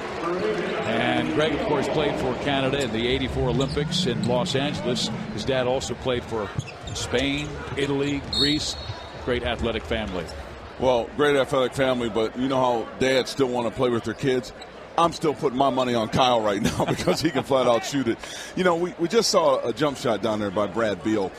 And Greg, of course, played for Canada in the '84 Olympics in Los Angeles. His dad also played for Spain, Italy, Greece. Great athletic family. Well, great athletic family, but you know how dads still want to play with their kids? I'm still putting my money on Kyle right now because he can flat out shoot it. You know, we just saw a jump shot down there by Brad Beal.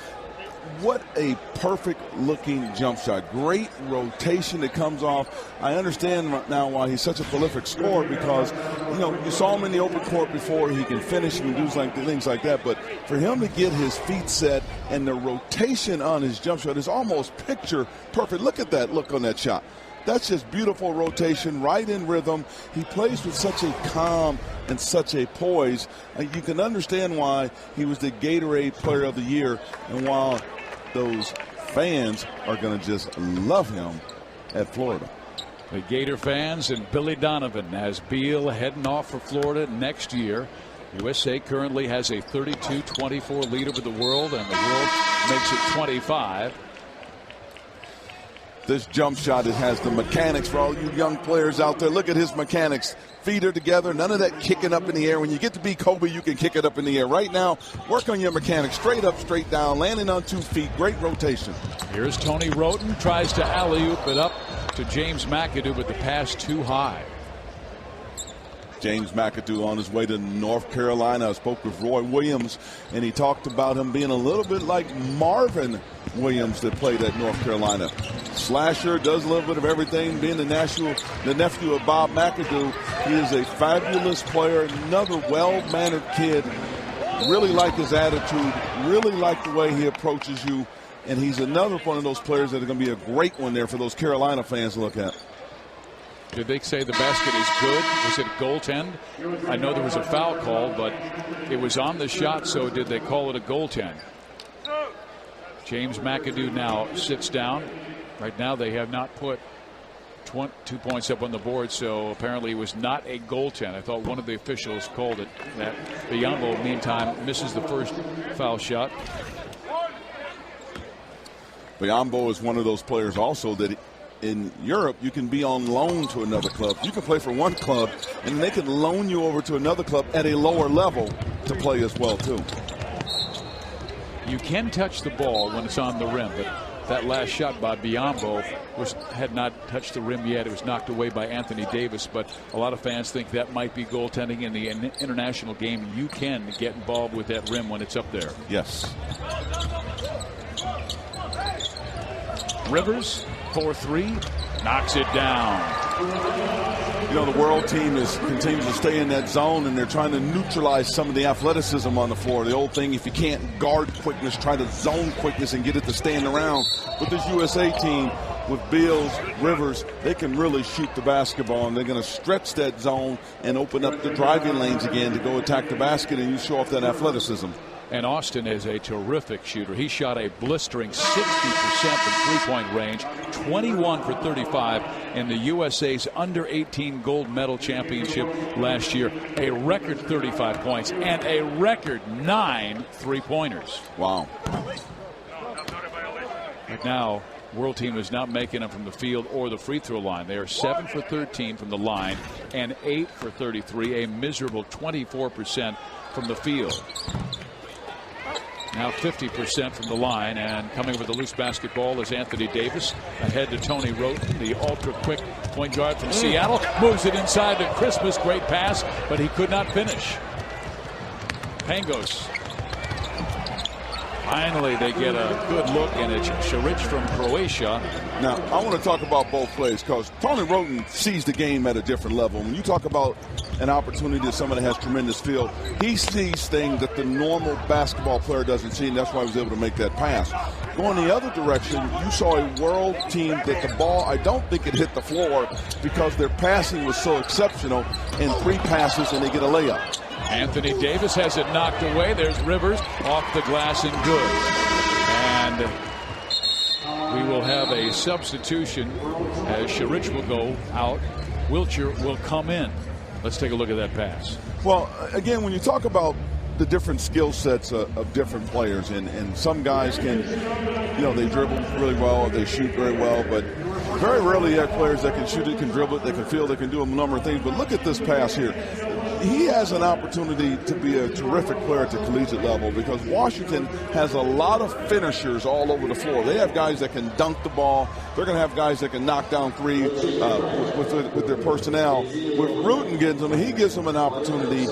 What a perfect-looking jump shot. Great rotation that comes off. I understand now why he's such a prolific scorer because, you know, you saw him in the open court before. He can finish and do things like that. But for him to get his feet set and the rotation on his jump shot is almost picture perfect. Look at that look on that shot. That's just beautiful rotation, right in rhythm. He plays with such a calm and such a poise. You can understand why he was the Gatorade Player of the Year and why those fans are going to just love him at Florida. The Gator fans and Billy Donovan as Beal heading off for Florida next year. USA currently has a 32-24 lead over the world, and the world makes it 25. This jump shot, it has the mechanics for all you young players out there. Look at his mechanics. Feet are together. None of that kicking up in the air. When you get to be Kobe, you can kick it up in the air. Right now, work on your mechanics. Straight up, straight down, landing on 2 feet. Great rotation. Here's Tony Roten. Tries to alley-oop it up to James McAdoo, but the pass too high. James McAdoo on his way to North Carolina. I spoke with Roy Williams, and he talked about him being a little bit like Marvin Williams that played at North Carolina. Slasher, does a little bit of everything, being the nephew of Bob McAdoo. He is a fabulous player, another well-mannered kid. Really like his attitude, really like the way he approaches you, and he's another one of those players that are going to be a great one there for those Carolina fans to look at. Did they say the basket is good? Was it a goaltend? I know there was a foul call, but it was on the shot, so did they call it a goaltend? James McAdoo now sits down. Right now they have not put 2 points up on the board, so apparently it was not a goaltend. I thought one of the officials called it that. Biyombo, meantime, misses the first foul shot. Biyombo is one of those players also that in Europe, you can be on loan to another club. You can play for one club, and they can loan you over to another club at a lower level to play as well, too. You can touch the ball when it's on the rim, but That last shot by Biyombo had not touched the rim yet. It was knocked away by Anthony Davis, but a lot of fans think that might be goaltending in the international game. You can get involved with that rim when it's up there. Yes. Rivers, 4-3, knocks it down. You know, the world team continues to stay in that zone, and they're trying to neutralize some of the athleticism on the floor. The old thing, if you can't guard quickness, try to zone quickness and get it to stand around. But this USA team with Beals, Rivers, they can really shoot the basketball, and they're going to stretch that zone and open up the driving lanes again to go attack the basket, and you show off that athleticism. And Austin is a terrific shooter. He shot a blistering 60% from three-point range, 21 for 35 in the USA's under-18 gold medal championship last year. A record 35 points and a record 9 three-pointers. Wow. Right now, world team is not making them from the field or the free throw line. They are 7 for 13 from the line and 8 for 33, a miserable 24% from the field. Now 50% from the line, and coming with a loose basketball is Anthony Davis. Ahead to Tony Roten, the ultra-quick point guard from Seattle. Moves it inside to Christmas. Great pass, but he could not finish. Pangos. Finally, they get a good look, and it's Šarić from Croatia. Now, I want to talk about both plays because Tony Roten sees the game at a different level. When you talk about an opportunity that somebody has tremendous feel, he sees things that the normal basketball player doesn't see, and that's why he was able to make that pass. Going the other direction, you saw a world team that the ball, I don't think it hit the floor because their passing was so exceptional in 3 passes, and they get a layup. Anthony Davis has it knocked away. There's Rivers off the glass and good. And we will have a substitution as Šarić will go out. Wiltjer will come in. Let's take a look at that pass. Well, again, when you talk about the different skill sets of different players, and some guys can, you know, they dribble really well, they shoot very well, but very rarely you have players that can shoot it, can dribble it, they can field, they can do a number of things. But look at this pass here. He has an opportunity to be a terrific player at the collegiate level because Washington has a lot of finishers all over the floor. They have guys that can dunk the ball. They're going to have guys that can knock down threes with their personnel. With Roten getting them, he gives them an opportunity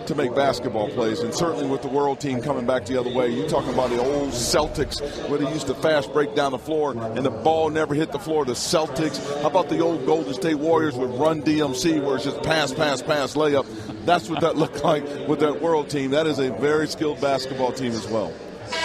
to make basketball plays, and certainly with the world team coming back the other way. You're talking about the old Celtics where they used to fast break down the floor and the ball never hit the floor. The Celtics. How about the old Golden State Warriors with Run DMC where it's just pass, pass, pass, layup. That's what that looked like with that world team. That is a very skilled basketball team as well.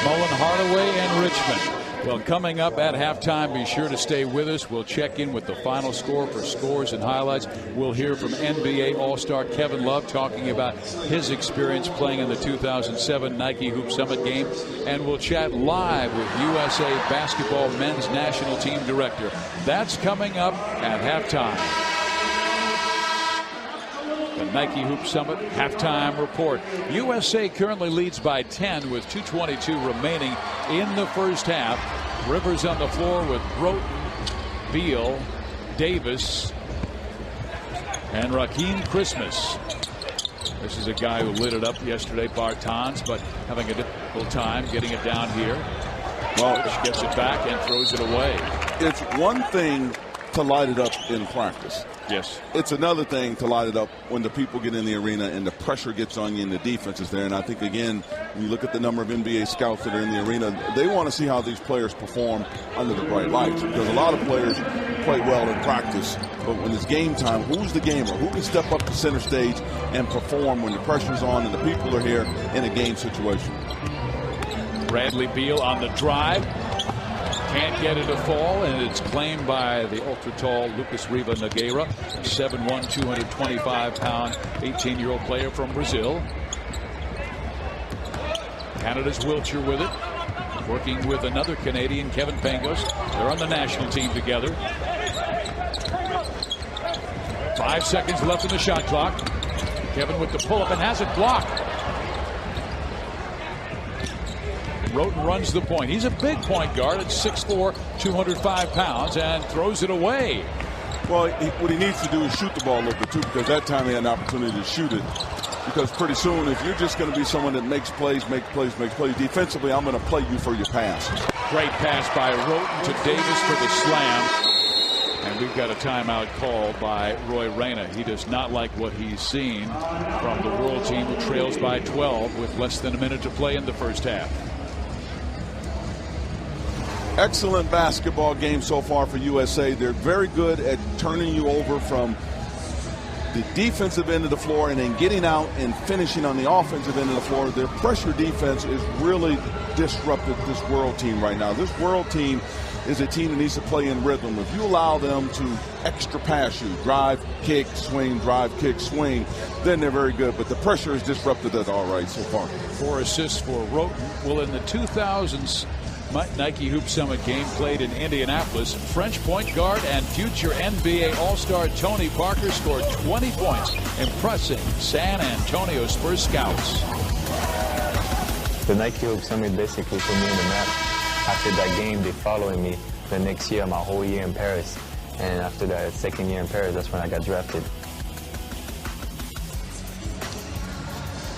Mullen, Hardaway, and Richmond. Well, coming up at halftime, be sure to stay with us. We'll check in with the final score for scores and highlights. We'll hear from NBA All-Star Kevin Love talking about his experience playing in the 2007 Nike Hoop Summit game. And we'll chat live with USA Basketball Men's National Team Director. That's coming up at halftime. The Nike Hoop Summit halftime report. USA currently leads by 10 with 2:22 remaining in the first half. Rivers on the floor with Roten, Beal, Davis, and Rakeem Christmas. This is a guy who lit it up yesterday, Bartons, but having a difficult time getting it down here. Well, gets it back and throws it away. It's one thing to light it up in practice. Yes. It's another thing to light it up when the people get in the arena and the pressure gets on you and the defense is there. And I think, again, when you look at the number of NBA scouts that are in the arena, they want to see how these players perform under the bright lights because a lot of players play well in practice. But when it's game time, who's the gamer? Who can step up to center stage and perform when the pressure's on and the people are here in a game situation? Bradley Beal on the drive. Can't get it to fall, and it's claimed by the ultra-tall Lucas Riva Nogueira, a 7'1", 225-pound, 18-year-old player from Brazil. Canada's Wiltjer with it, working with another Canadian, Kevin Pangos. They're on the national team together. 5 seconds left in the shot clock. Kevin with the pull-up and has it blocked. Roten runs the point. He's a big point guard at 6'4", 205 pounds, and throws it away. Well, what he needs to do is shoot the ball a little bit, too, because that time he had an opportunity to shoot it. Because pretty soon, if you're just going to be someone that makes plays, defensively, I'm going to play you for your pass. Great pass by Roten to Davis for the slam. And we've got a timeout called by Roy Reyna. He does not like what he's seen from the world team, who trails by 12 with less than a minute to play in the first half. Excellent basketball game so far for USA. They're very good at turning you over from the defensive end of the floor and then getting out and finishing on the offensive end of the floor. Their pressure defense is really disrupted this world team right now. This world team is a team that needs to play in rhythm. If you allow them to extra pass you, drive, kick, swing, drive, kick, swing, then they're very good. But the pressure has disrupted that all right so far. 4 assists for Roten. Well, in the 2000s Nike Hoop Summit game played in Indianapolis, French point guard and future NBA All-Star Tony Parker scored 20 points, impressing San Antonio Spurs scouts. The Nike Hoop Summit basically put me on the map. After that game, they followed me the next year, my whole year in Paris. And after that second year in Paris, that's when I got drafted.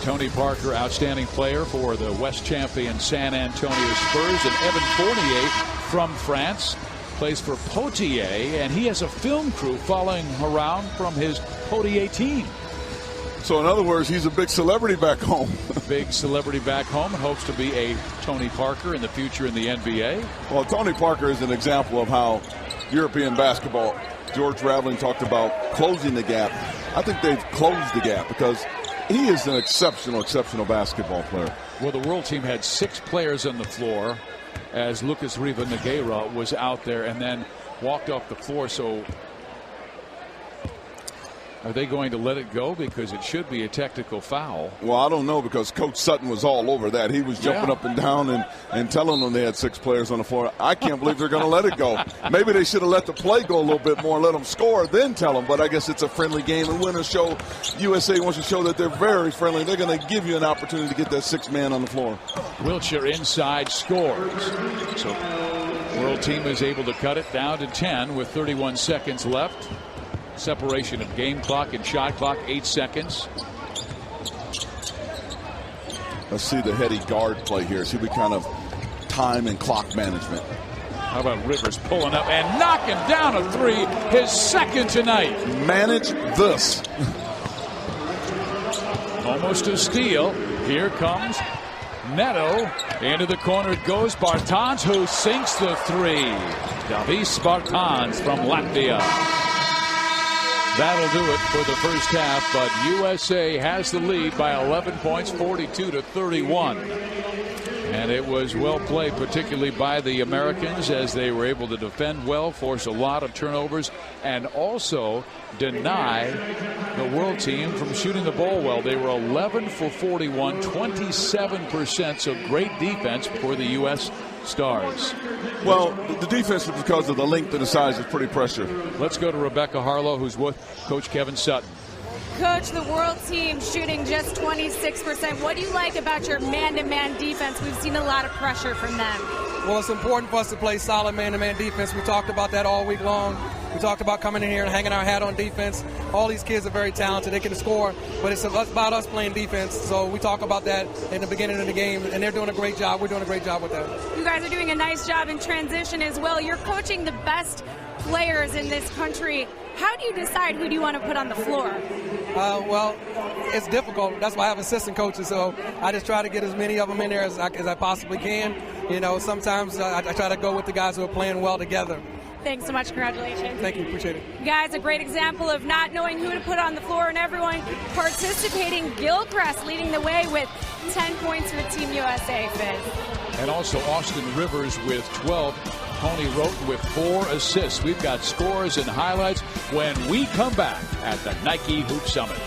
Tony Parker, outstanding player for the West champion San Antonio Spurs. And Evan Fournier from France plays for Poitiers, and he has a film crew following around from his Poitiers team. So in other words, he's a big celebrity back home. Big celebrity back home, and hopes to be a Tony Parker in the future in the NBA. Well, Tony Parker is an example of how European basketball, George Raveling talked about closing the gap. I think they've closed the gap because he is an exceptional basketball player. Well, the world team had 6 players on the floor as Lucas Riva Nogueira was out there and then walked off the floor. So are they going to let it go? Because it should be a technical foul. Well, I don't know, because Coach Sutton was all over that. He was jumping up and down and telling them they had 6 players on the floor. I can't believe they're going to let it go. Maybe they should have let the play go a little bit more and let them score, then tell them. But I guess it's a friendly game, and USA wants to show that they're very friendly. They're going to give you an opportunity to get that 6th man on the floor. Wiltjer inside scores. So world team is able to cut it down to 10 with 31 seconds left. Separation of game clock and shot clock, 8 seconds. Let's see the heady guard play here. See what kind of time and clock management. How about Rivers pulling up and knocking down a 3, his 2nd tonight. Manage this. Almost a steal. Here comes Neto. Into the corner it goes. Bartans, who sinks the 3. Davis Bartans from Latvia. That'll do it for the first half, but USA has the lead by 11 points, 42-31. And it was well played, particularly by the Americans, as they were able to defend well, force a lot of turnovers, and also deny the world team from shooting the ball well. They were 11 for 41, 27%, so great defense for the U.S. Stars. Well, the defense, because of the length and the size, is pretty pressure. Let's go to Rebecca Harlow, who's with Coach Kevin Sutton. Coach, the world team shooting just 26%. What do you like about your man-to-man defense? We've seen a lot of pressure from them. Well, it's important for us to play solid man-to-man defense. We talked about that all week long. We talked about coming in here and hanging our hat on defense. All these kids are very talented. They can score, but it's about us playing defense. So we talk about that in the beginning of the game, and they're doing a great job. We're doing a great job with that. You guys are doing a nice job in transition as well. You're coaching the best players in this country. How do you decide who do you want to put on the floor? Well, it's difficult. That's why I have assistant coaches. So I just try to get as many of them in there as I possibly can. You know, sometimes I try to go with the guys who are playing well together. Thanks so much. Congratulations. Thank you. Appreciate it. You guys, a great example of not knowing who to put on the floor and everyone participating. Gilchrist leading the way with 10 points for Team USA, Fizz. And also Austin Rivers with 12. Tony Roten with 4 assists. We've got scores and highlights when we come back at the Nike Hoop Summit.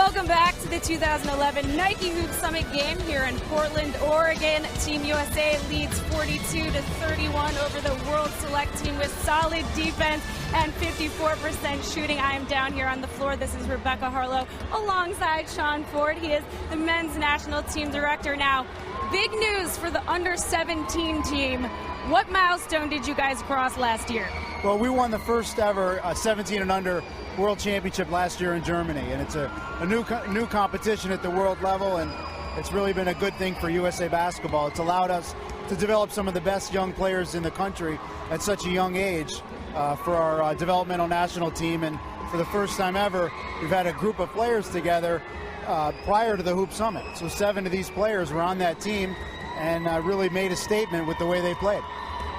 Welcome back to the 2011 Nike Hoop Summit game here in Portland, Oregon. Team USA leads 42-31 over the World Select team with solid defense and 54% shooting. I am down here on the floor. This is Rebecca Harlow alongside Sean Ford. He is the men's national team director. Now, big news for the under-17 team. What milestone did you guys cross last year? Well, we won the first ever 17 and under World Championship last year in Germany, and it's a new competition at the world level, and it's really been a good thing for USA basketball. It's allowed us to develop some of the best young players in the country at such a young age for our developmental national team, and for the first time ever, we've had a group of players together prior to the Hoop Summit. So 7 of these players were on that team and really made a statement with the way they played.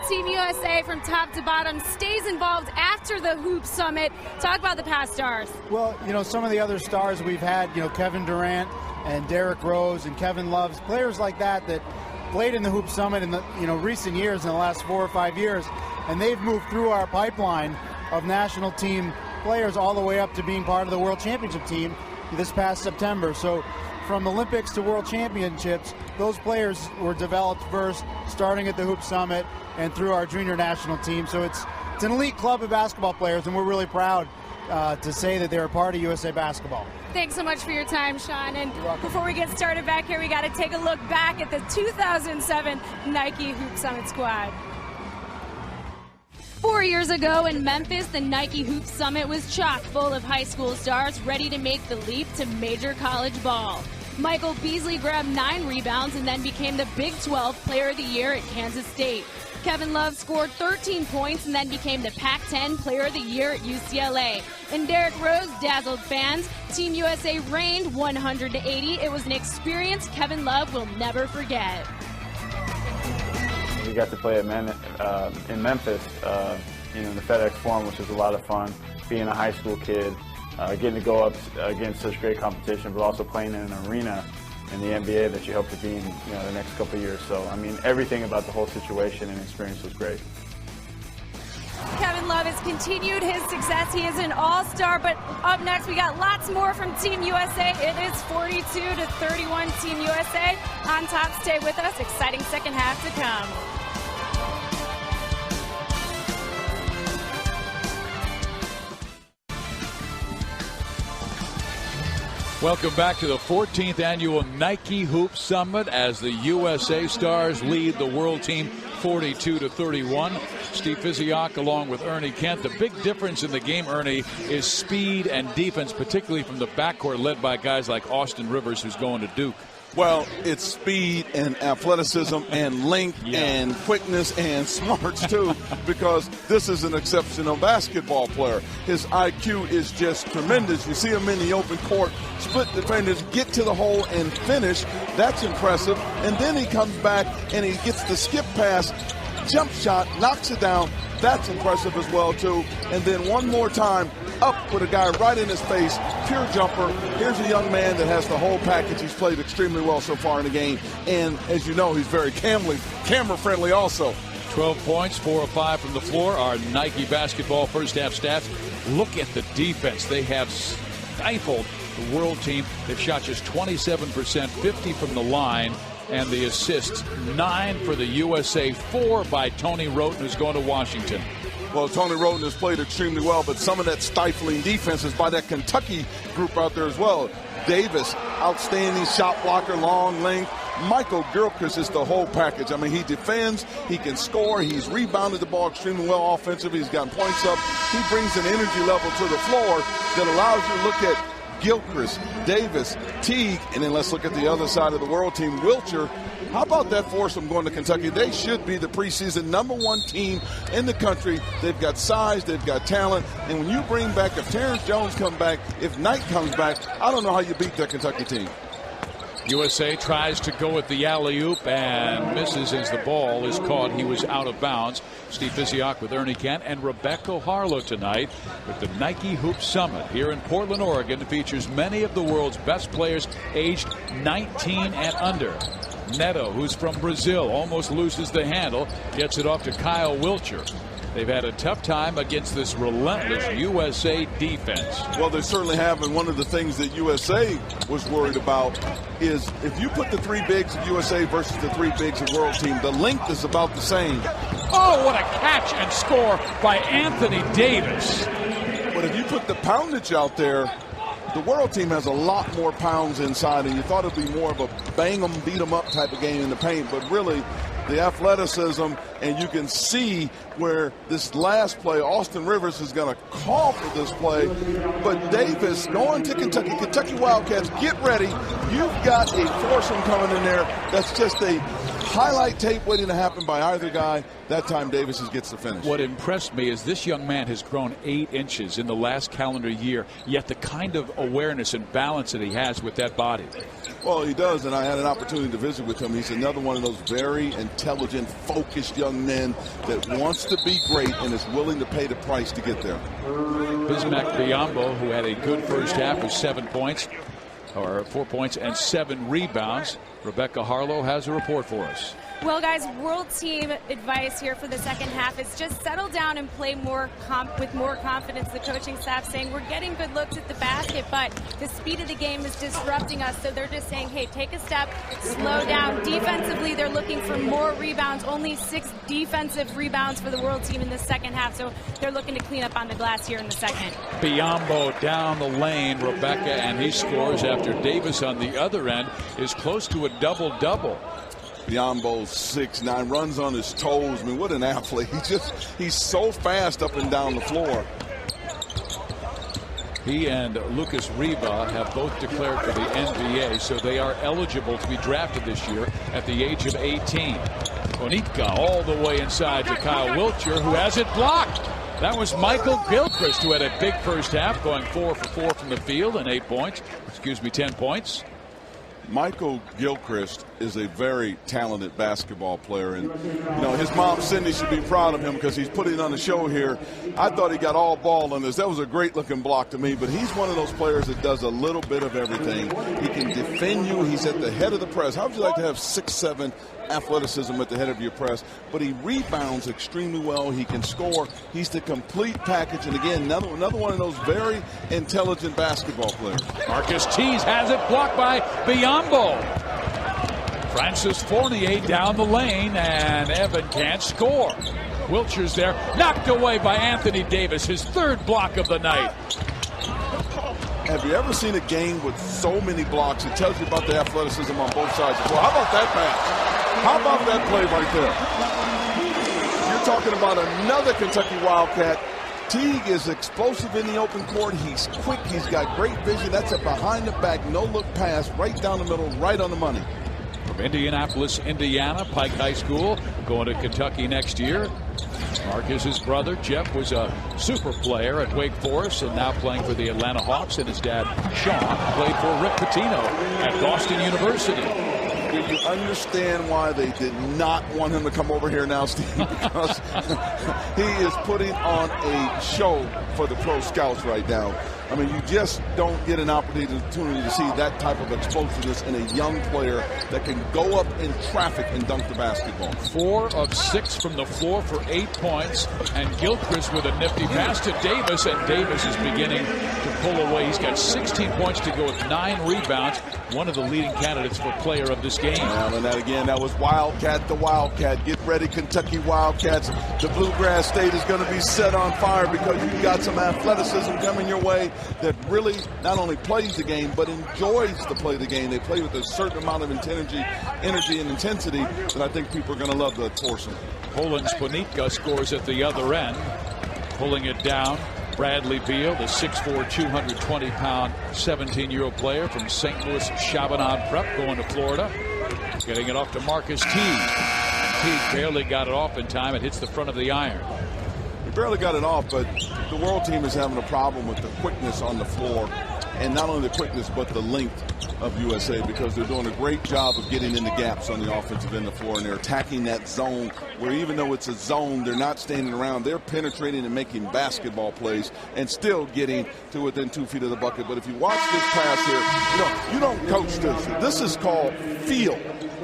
Team USA from top to bottom stays involved after the Hoop Summit. Talk about the past stars. Well, you know, some of the other stars we've had, you know, Kevin Durant and Derrick Rose and Kevin Love, players like that played in the Hoop Summit in the recent years, in the last 4 or 5 years, and they've moved through our pipeline of national team players all the way up to being part of the World Championship team this past September. So from Olympics to World Championships, those players were developed first, starting at the Hoop Summit and through our junior national team. So it's an elite club of basketball players, and we're really proud to say that they're a part of USA basketball. Thanks so much for your time, Sean. And before we get started back here, we got to take a look back at the 2007 Nike Hoop Summit squad. 4 years ago in Memphis, the Nike Hoop Summit was chock full of high school stars ready to make the leap to major college ball. Michael Beasley grabbed 9 rebounds and then became the Big 12 Player of the Year at Kansas State. Kevin Love scored 13 points and then became the Pac-10 Player of the Year at UCLA. And Derrick Rose dazzled fans. Team USA reigned 180. It was an experience Kevin Love will never forget. We got to play in Memphis, in the FedEx Forum, which was a lot of fun. Being a high school kid, getting to go up against such great competition, but also playing in an arena in the NBA that you hope to be in the next couple of years. So, I mean, everything about the whole situation and experience was great. Kevin Love has continued his success. He is an all-star, but up next we got lots more from Team USA. It is 42-31 Team USA. On top, stay with us. Exciting second half to come. Welcome back to the 14th annual Nike Hoop Summit as the USA Stars lead the world team 42-31. Steve Physiok along with Ernie Kent. The big difference in the game, Ernie, is speed and defense, particularly from the backcourt led by guys like Austin Rivers, who's going to Duke. Well, it's speed and athleticism and length and quickness and smarts, too, because this is an exceptional basketball player. His IQ is just tremendous. You see him in the open court, split defenders, get to the hole and finish. That's impressive. And then he comes back and he gets the skip pass, jump shot, knocks it down. That's impressive as well, too. And then one more time, up with a guy right in his face, pure jumper. Here's a young man that has the whole package. He's played extremely well so far in the game. And as you know, he's very camera-friendly also. 12 points, 4 of 5 from the floor. Our Nike basketball first-half stats. Look at the defense. They have stifled the world team. They've shot just 27%, 50 from the line. And the assists, 9 for the USA, 4 by Tony Wroten, who's going to Washington. Well, Tony Wroten has played extremely well, but some of that stifling defense is by that Kentucky group out there as well. Davis, outstanding shot blocker, long length. Michael Gilchrist is the whole package. I mean, he defends, he can score, he's rebounded the ball extremely well offensively, he's gotten points up. He brings an energy level to the floor that allows you to look at Gilchrist, Davis, Teague, and then let's look at the other side of the world team, Wiltjer. How about that foursome going to Kentucky? They should be the preseason #1 team in the country. They've got size, they've got talent, and when you bring back, if Terrence Jones comes back, if Knight comes back, I don't know how you beat that Kentucky team. USA tries to go at the alley-oop and misses as the ball is caught. He was out of bounds. Steve Physiok with Ernie Kent and Rebecca Harlow tonight with the Nike Hoop Summit here in Portland, Oregon. It features many of the world's best players aged 19 and under. Neto, who's from Brazil, almost loses the handle, gets it off to Kyle Wiltjer. they've had a tough time against this relentless USA defense. Well, they certainly have, and one of the things that USA was worried about is if you put the 3 bigs of USA versus the 3 bigs of World Team, the length is about the same. Oh, what a catch and score by Anthony Davis. But if you put the poundage out there, the World Team has a lot more pounds inside, and you thought it'd be more of a bang 'em, beat 'em up type of game in the paint, but really the athleticism, and you can see where this last play, Austin Rivers is going to call for this play, but Davis going to Kentucky Wildcats, get ready. You've got a foursome coming in there. That's just a highlight tape waiting to happen by either guy. That time Davis gets the finish. What impressed me is this young man has grown 8 inches in the last calendar year, yet the kind of awareness and balance that he has with that body. Well, he does, and I had an opportunity to visit with him. He's another one of those very intelligent, focused young men that wants to be great and is willing to pay the price to get there. Bismack Biyombo, who had a good first half with 7 points, or 4 points and 7 rebounds. Rebecca Harlow has a report for us. Well, guys, World Team advice here for the second half is just settle down and play with more confidence. The coaching staff saying we're getting good looks at the basket, but the speed of the game is disrupting us. So they're just saying, hey, take a step, slow down. Defensively, they're looking for more rebounds. Only 6 defensive rebounds for the World Team in the second half. So they're looking to clean up on the glass here in the second. Biyombo down the lane, Rebecca, and he scores after Davis on the other end is close to a double-double. Biyombo 6'9", runs on his toes. I mean, what an athlete. He's so fast up and down the floor. He and Lucas Riva have both declared for the NBA, so they are eligible to be drafted this year at the age of 18. Ponitka all the way inside to Kyle Wiltjer, who has it blocked. That was Kidd-Gilchrist, who had a big first half, going 4 for 4 from the field and 10 points. Kidd-Gilchrist is a very talented basketball player, and his mom Cindy should be proud of him because he's putting on a show here. I thought he got all ball on this. That was a great looking block to me, but he's one of those players that does a little bit of everything. He can defend you. He's at the head of the press. How would you like to have 6'7" athleticism at the head of your press? But he rebounds extremely well. He can score. He's the complete package, and again, another one of those very intelligent basketball players. Marcus Tees has it blocked by Biyombo. Francis Fournier down the lane, and Evan can't score. Wiltjer's there, knocked away by Anthony Davis, his 3rd block of the night. Have you ever seen a game with so many blocks? It tells you about the athleticism on both sides. Well, how about that pass? How about that play right there? You're talking about another Kentucky Wildcat. Teague is explosive in the open court. He's quick. He's got great vision. That's a behind-the-back, no-look pass right down the middle, right on the money. From Indianapolis, Indiana, Pike High School, going to Kentucky next year. Marcus's brother, Jeff, was a super player at Wake Forest and now playing for the Atlanta Hawks, and his dad, Sean, played for Rick Pitino at Boston University. Do you understand why they did not want him to come over here now, Steve? Because he is putting on a show for the pro scouts right now. I mean, you just don't get an opportunity to see that type of explosiveness in a young player that can go up in traffic and dunk the basketball. 4 of 6 from the floor for 8 points, and Gilchrist with a nifty pass to Davis, and Davis is beginning to pull away. He's got 16 points to go with 9 rebounds, one of the leading candidates for player of this game. Well, and that again, that was Wildcat the Wildcat. Get ready, Kentucky Wildcats. The Bluegrass State is going to be set on fire because you've got some athleticism coming your way that really not only plays the game but enjoys to play the game. They play with a certain amount of energy and intensity that I think people are going to love the foursome. Poland's Ponitka scores at the other end, pulling it down. Bradley Beal, the 6'4", 220-pound, 17-year-old player from St. Louis Chaminade Prep, going to Florida. Getting it off to Marcus Teague. Teague barely got it off in time. It hits the front of the iron. He barely got it off, but the World Team is having a problem with the quickness on the floor. And not only the quickness, but the length of USA because they're doing a great job of getting in the gaps on the offensive end of the floor, and they're attacking that zone where even though it's a zone, they're not standing around. They're penetrating and making basketball plays and still getting to within 2 feet of the bucket. But if you watch this pass here, you don't coach this. This is called feel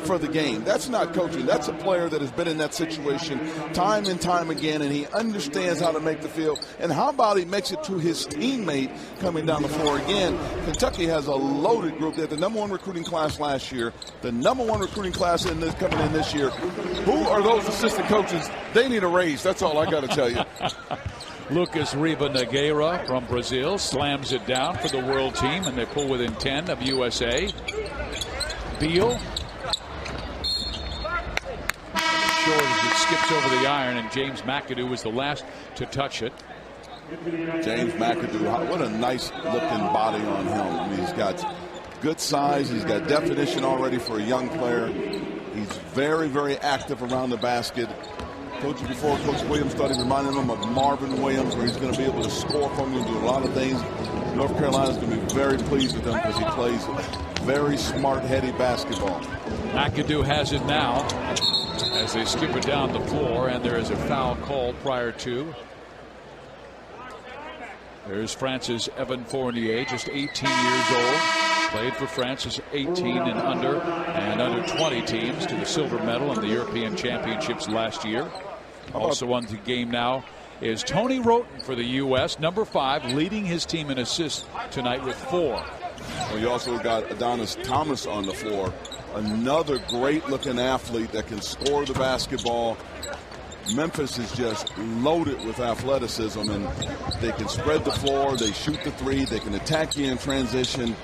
for the game. That's not coaching. That's a player that has been in that situation time and time again, and he understands how to make the field. And how about he makes it to his teammate coming down the floor again? Kentucky has a loaded group. They had the #1 recruiting class last year, the #1 recruiting class coming in this year. Who are those assistant coaches? They need a raise. That's all I got to tell you. Lucas Riba-Nogueira from Brazil slams it down for the world team, and they pull within 10 of USA. Beal. Short as it skips over the iron, and James McAdoo was the last to touch it. James McAdoo, what a nice looking body on him. I mean, he's got good size. He's got definition already for a young player. He's very, very active around the basket. Told you before, Coach Williams thought he reminded him of Marvin Williams, where he's going to be able to score from you and do a lot of things. North Carolina's going to be very pleased with him because he plays very smart, heady basketball. McAdoo has it now as they skip it down the floor, and there is a foul called prior to. There's France's Evan Fournier, just 18 years old. Played for France's 18 and under 20 teams to the silver medal in the European Championships last year. Also on the game now is Tony Roten for the U.S., #5, leading his team in assists tonight with 4. Well, you also got Adonis Thomas on the floor, another great-looking athlete that can score the basketball. Memphis is just loaded with athleticism, and they can spread the floor, they shoot the three, they can attack you in transition.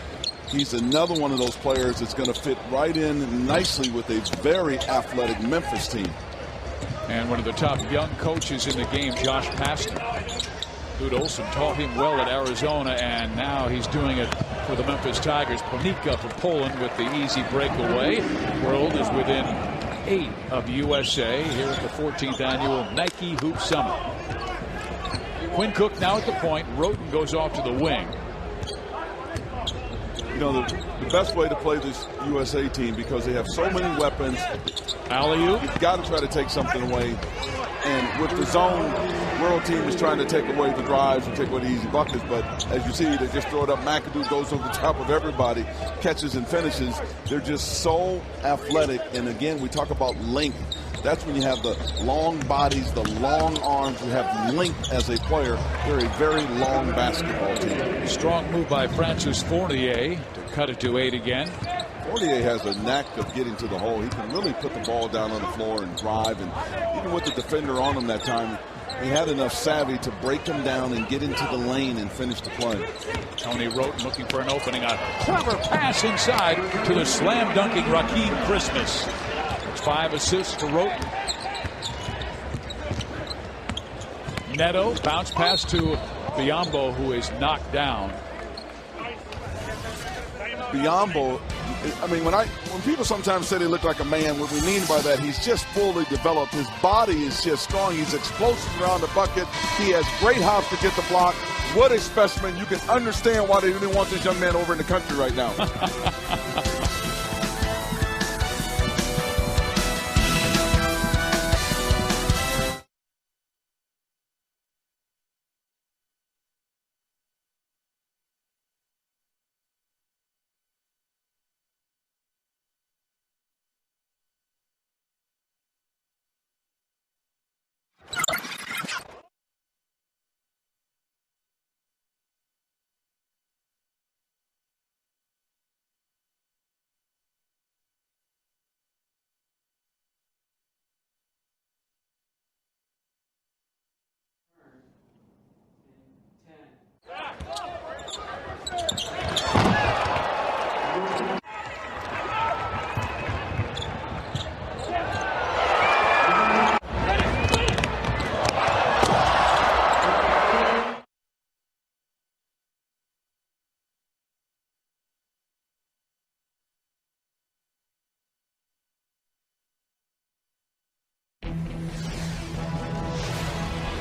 He's another one of those players that's going to fit right in nicely with a very athletic Memphis team. And one of the top young coaches in the game, Josh Pastner. Lute Olson taught him well at Arizona, and now he's doing it for the Memphis Tigers. Ponitka for Poland with the easy breakaway. World is within 8 of USA here at the 14th annual Nike Hoop Summit. Quinn Cook now at the point. Roten goes off to the wing. You know, the best way to play this USA team, because they have so many weapons. Alley-oop. You've got to try to take something away. And with the zone, world team is trying to take away the drives and take away the easy buckets. But as you see, they just throw it up. McAdoo goes over the top of everybody, catches and finishes. They're just so athletic. And again, we talk about length. That's when you have the long bodies, the long arms. You have length as a player. They're a very long basketball team. Strong move by Francis Fournier to cut it to 8 again. Fournier has a knack of getting to the hole. He can really put the ball down on the floor and drive. And even with the defender on him that time, he had enough savvy to break him down and get into the lane and finish the play. Tony Roten looking for an opening. A clever pass inside to the slam-dunking Rakeem Christmas. 5 assists for Roten. Neto, bounce pass to Biyombo, who is knocked down. Biyombo, I mean, when people sometimes say they look like a man, what we mean by that, he's just fully developed. His body is just strong. He's explosive around the bucket. He has great hops to get the block. What a specimen. You can understand why they really want this young man over in the country right now.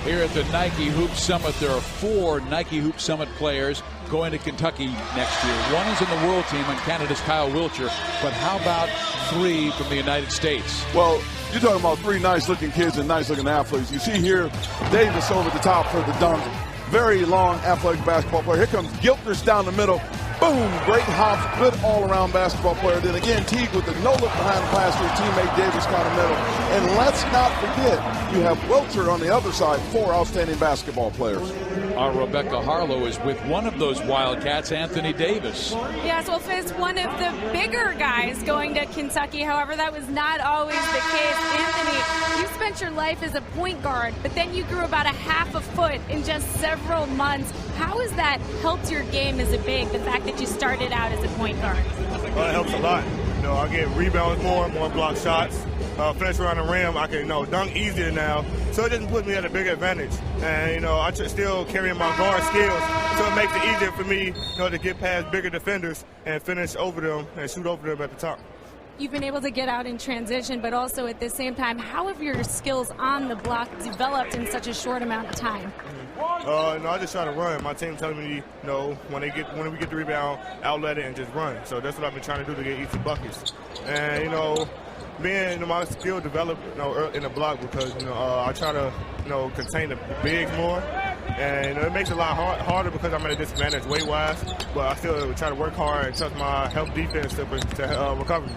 here at the Nike Hoop Summit. There are 4 Nike Hoop Summit players going to Kentucky next year. 1 is in the world team on Canada's Kyle Wiltjer. But how about 3 from the United States? Well, you're talking about 3 nice-looking kids and nice-looking athletes. You see here Davis over the top for the dunk. Very long, athletic basketball player. Here comes Gilchrist down the middle. Boom, great hops, good all-around basketball player. Then again, Teague with the no-look behind pass to his teammate Davis down the middle. And let's not forget, you have Wiltjer on the other side, 4 outstanding basketball players. Our Rebecca Harlow is with one of those Wildcats, Anthony Davis. Yes, well, Fizz, one of the bigger guys going to Kentucky. However, that was not always the case. Anthony, you spent your life as a point guard, but then you grew about a half a foot in just several months. How has that helped your game as a big, the fact that you started out as a point guard? Well, it helps a lot. You know, I get rebounds more block shots. Finish around the rim, I can dunk easier now, so it doesn't put me at a big advantage. And I still carry my guard skills, so it makes it easier for me to get past bigger defenders and finish over them and shoot over them at the top. You've been able to get out in transition, but also at the same time, how have your skills on the block developed in such a short amount of time? I just try to run. My team telling me, when we get the rebound, outlet it and just run. So that's what I've been trying to do to get easy buckets. And my skill developed in the block because I try to contain the bigs more, and it makes it a lot harder because I'm at a disadvantage weight wise. But I still try to work hard and trust my help defense to recover.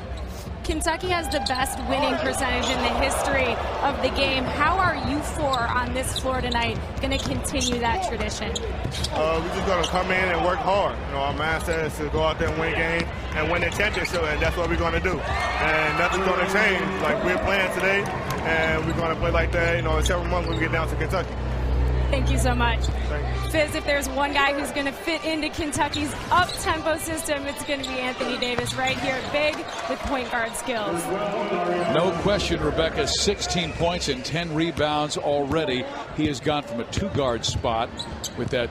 Kentucky has the best winning percentage in the history of the game. How are you 4 on this floor tonight going to continue that tradition? We're just going to come in and work hard. Our mindset is to go out there and win a game and win the championship, and that's what we're going to do. And nothing's going to change. Like, we're playing today, and we're going to play like that, in several months when we get down to Kentucky. Thank you so much. Fizz, if there's one guy who's going to fit into Kentucky's up-tempo system, it's going to be Anthony Davis right here, big with point guard skills. No question, Rebecca, 16 points and 10 rebounds already. He has gone from a 2-guard spot with that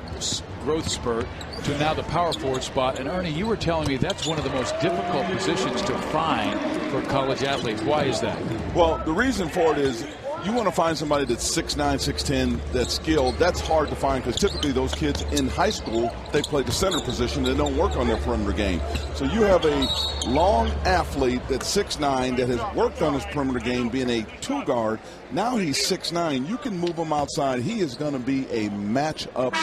growth spurt to now the power forward spot. And Ernie, you were telling me that's one of the most difficult positions to find for college athletes. Why is that? Well, the reason for it is you want to find somebody that's 6'9", 6'10", that's skilled. That's hard to find because typically those kids in high school, they play the center position. They don't work on their perimeter game. So you have a long athlete that's 6'9", that has worked on his perimeter game being a 2-guard. Now he's 6'9". You can move him outside. He is going to be a matchup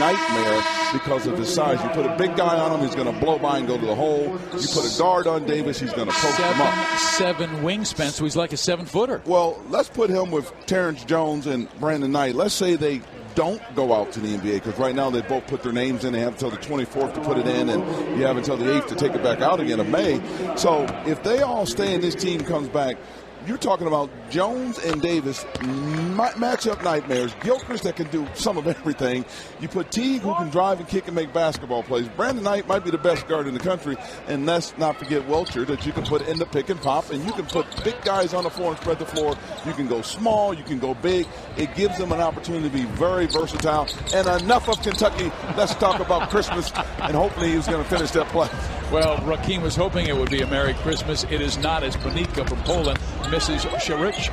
nightmare because of his size. You put a big guy on him, he's going to blow by and go to the hole. You put a guard on Davis, he's going to post him up. 7 wingspan, so he's like a 7-footer. Well, let's put him with Terrence Jones and Brandon Knight. Let's say they don't go out to the NBA because right now they both put their names in. They have until the 24th to put it in, and you have until the 8th to take it back out again of May. So if they all stay and this team comes back, you're talking about Jones and Davis matchup nightmares. Gilchrist that can do some of everything. You put Teague who can drive and kick and make basketball plays. Brandon Knight might be the best guard in the country. And let's not forget Wiltjer that you can put in the pick and pop. And you can put big guys on the floor and spread the floor. You can go small. You can go big. It gives them an opportunity to be very versatile. And enough of Kentucky. Let's talk about Christmas. And hopefully he's going to finish that play. Well, Rakeem was hoping it would be a Merry Christmas. It is not, as Ponitka from Poland misses Sharich,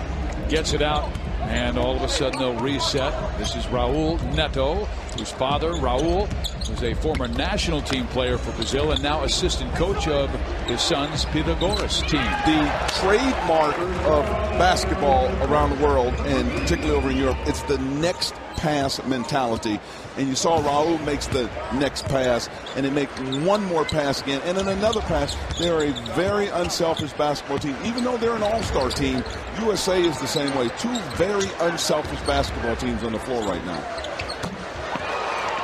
gets it out, and all of a sudden they'll reset. This is Raul Neto, whose father, Raul, was a former national team player for Brazil and now assistant coach of his son's Kidd-Gilchrist team. The trademark of basketball around the world, and particularly over in Europe, it's the next pass mentality. And you saw Raul makes the next pass, and they make one more pass again, and then another pass. They're a very unselfish basketball team. Even though they're an all-star team, USA is the same way. 2 very unselfish basketball teams on the floor right now.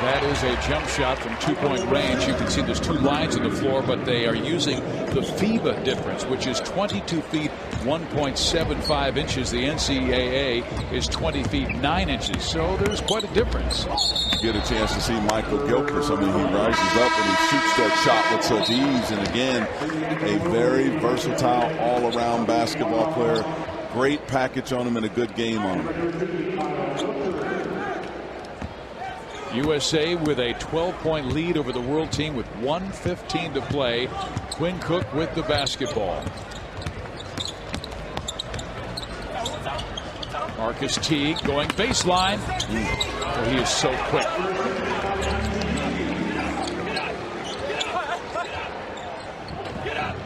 That is a jump shot from 2-point range. You can see there's 2 lines on the floor, but they are using the FIBA difference, which is 22 feet, 1.75 inches. The NCAA is 20 feet, 9 inches. So there's quite a difference. You get a chance to see Michael Gilchrist. I mean, he rises up and he shoots that shot with such ease. And again, a very versatile all-around basketball player. Great package on him and a good game on him. USA with a 12-point lead over the world team with 1:15 to play. Quinn Cook with the basketball. Marcus Teague going baseline. Oh, he is so quick.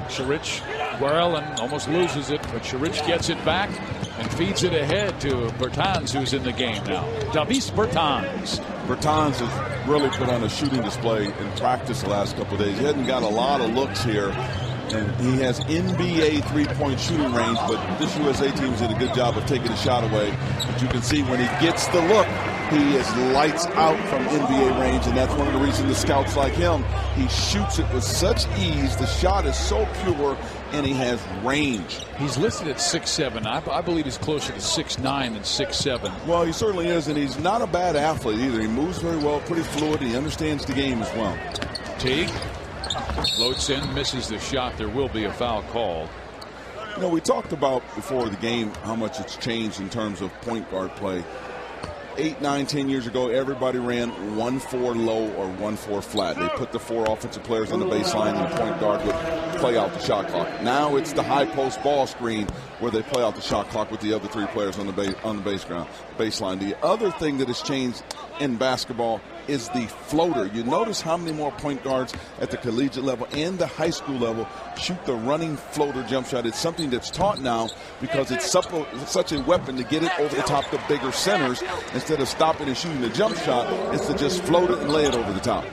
Sharich, well, and almost loses it, but Sharich gets it back and feeds it ahead to Bertans, who's in the game now. Davis Bertans. Bertans has really put on a shooting display in practice the last couple of days. He hasn't got a lot of looks here, and he has NBA three-point shooting range, but this USA team did a good job of taking a shot away. But you can see when he gets the look, he is lights out from NBA range, and that's one of the reasons the scouts like him. He shoots it with such ease. The shot is so pure, and he has range. He's listed at 6'7". I believe he's closer to 6'9" than 6'7". Well, he certainly is, and he's not a bad athlete either. He moves very well, pretty fluid, and he understands the game as well. Teague floats in, misses the shot. There will be a foul called. You know, we talked about before the game how much it's changed in terms of point guard play. 8, 9, 10 years ago, everybody ran 1-4 low or 1-4 flat. They put the 4 offensive players on the baseline, and the point guard would play out the shot clock. Now it's the high post ball screen where they play out the shot clock with the other 3 players on the baseline. The other thing that has changed in basketball is the floater. You notice how many more point guards at the collegiate level and the high school level shoot the running floater jump shot. It's something that's taught now because it's such a weapon to get it over the top of bigger centers. Instead of stopping and shooting the jump shot, it's to just float it and lay it over the top.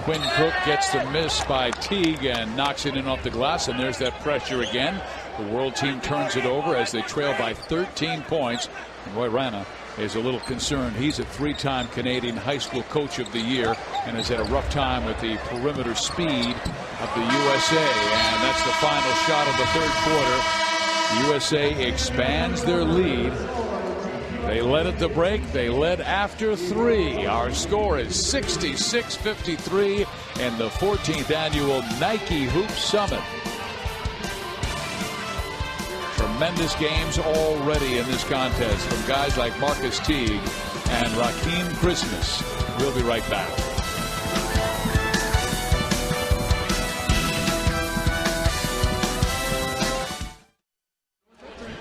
Quinn Cook gets the miss by Teague and knocks it in off the glass, and there's that pressure again. The world team turns it over as they trail by 13 points. And Roy Rana is a little concerned. He's a 3-time Canadian High School Coach of the Year and has had a rough time with the perimeter speed of the USA. And that's the final shot of the third quarter. The USA expands their lead. They led at the break. They led after 3. Our score is 66-53 in the 14th annual Nike Hoop Summit. Tremendous games already in this contest from guys like Marcus Teague and Rakeem Christmas. We'll be right back.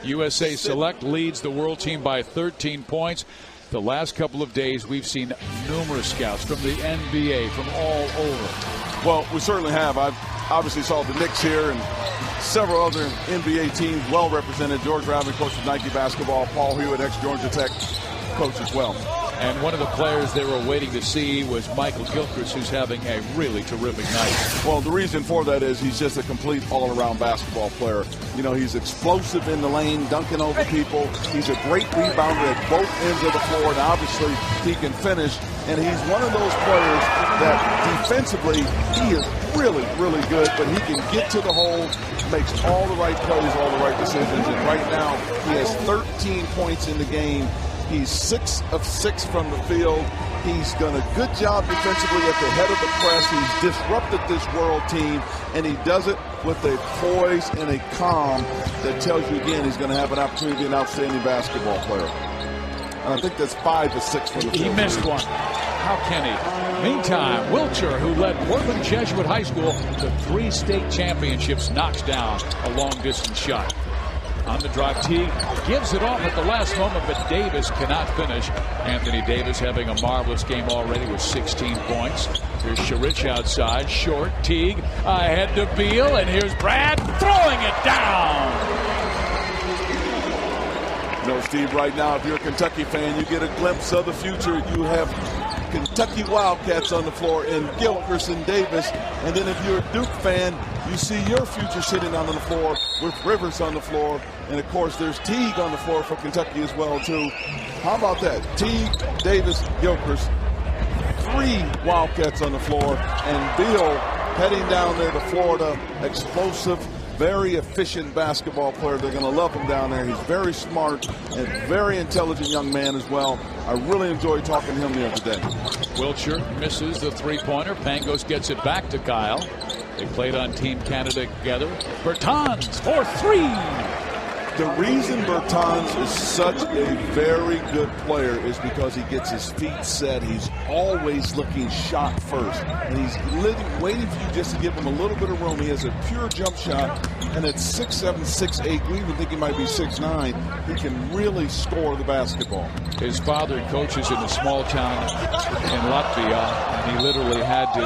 USA Select leads the world team by 13 points. The last couple of days, we've seen numerous scouts from the NBA, from all over. Well, we certainly have. I've obviously saw the Knicks here and several other NBA teams well represented. George Raven, coach of Nike basketball. Paul Hewitt, ex-Georgia Tech coach as well. And one of the players they were waiting to see was Kidd-Gilchrist, who's having a really terrific night. Well, the reason for that is he's just a complete all-around basketball player. You know, he's explosive in the lane, dunking over people. He's a great rebounder at both ends of the floor, and obviously he can finish. And he's one of those players that defensively he is really, really good, but he can get to the hole, makes all the right plays, all the right decisions. And right now he has 13 points in the game. He's 6 of 6 from the field. He's done a good job defensively at the head of the press. He's disrupted this world team, and he does it with a poise and a calm that tells you, again, he's going to have an opportunity to be an outstanding basketball player. And I think that's 5 of 6 from the field. He missed one. How can he? Meantime, Wiltjer, who led Portland Jesuit High School to 3 state championships, knocks down a long-distance shot. On the drive, Teague gives it off at the last moment, but Davis cannot finish. Anthony Davis having a marvelous game already with 16 points. Here's Sharich outside, short. Teague ahead to Beal, and here's Brad throwing it down. You know, Steve, right now, if you're a Kentucky fan, you get a glimpse of the future. You have Kentucky Wildcats on the floor in Gilchrist and Davis. And then if you're a Duke fan, you see your future sitting on the floor with Rivers on the floor. And, of course, there's Teague on the floor for Kentucky as well, too. How about that? Teague, Davis, Gilchrist, 3 Wildcats on the floor. And Beal heading down there to Florida, explosive, very efficient basketball player. They're going to love him down there. He's very smart and very intelligent young man as well. I really enjoyed talking to him the other day. Wiltjer misses the three-pointer. Pangos gets it back to Kyle. They played on Team Canada together. Bertans for 3. The reason Bertans is such a very good player is because he gets his feet set. He's always looking shot first. And he's waiting for you just to give him a little bit of room. He has a pure jump shot. And at 6'7", 6'8", we even think he might be 6'9", he can really score the basketball. His father coaches in a small town in Latvia, and he literally had to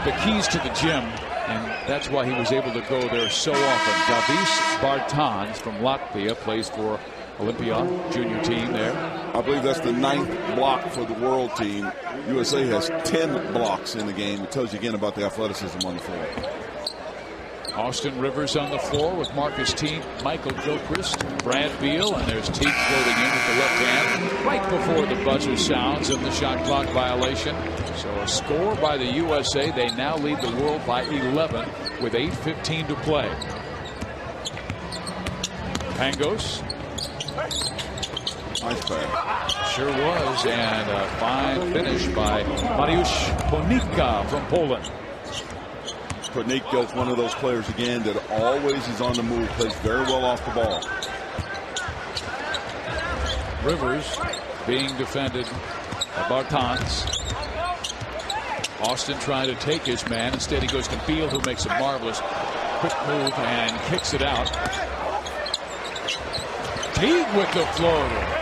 the keys to the gym, and that's why he was able to go there so often. Davis Bertans from Latvia plays for Olympia junior team there. I believe that's the 9th block for the world team. USA has 10 blocks in the game. It tells you again about the athleticism on the floor. Austin Rivers on the floor with Marcus Teague, Michael Gilchrist, Brad Beal, and there's Teague floating in with the left hand right before the buzzer sounds of the shot clock violation. So a score by the USA. They now lead the world by 11 with 8:15 to play. Pangos. Nice pass. Sure was, and a fine finish by Mariusz Ponitka from Poland. Ponitka is one of those players, again, that always is on the move, plays very well off the ball. Rivers being defended by Bertans. Austin trying to take his man. Instead, he goes to Beal, who makes a marvelous quick move and kicks it out. Teague with the floater.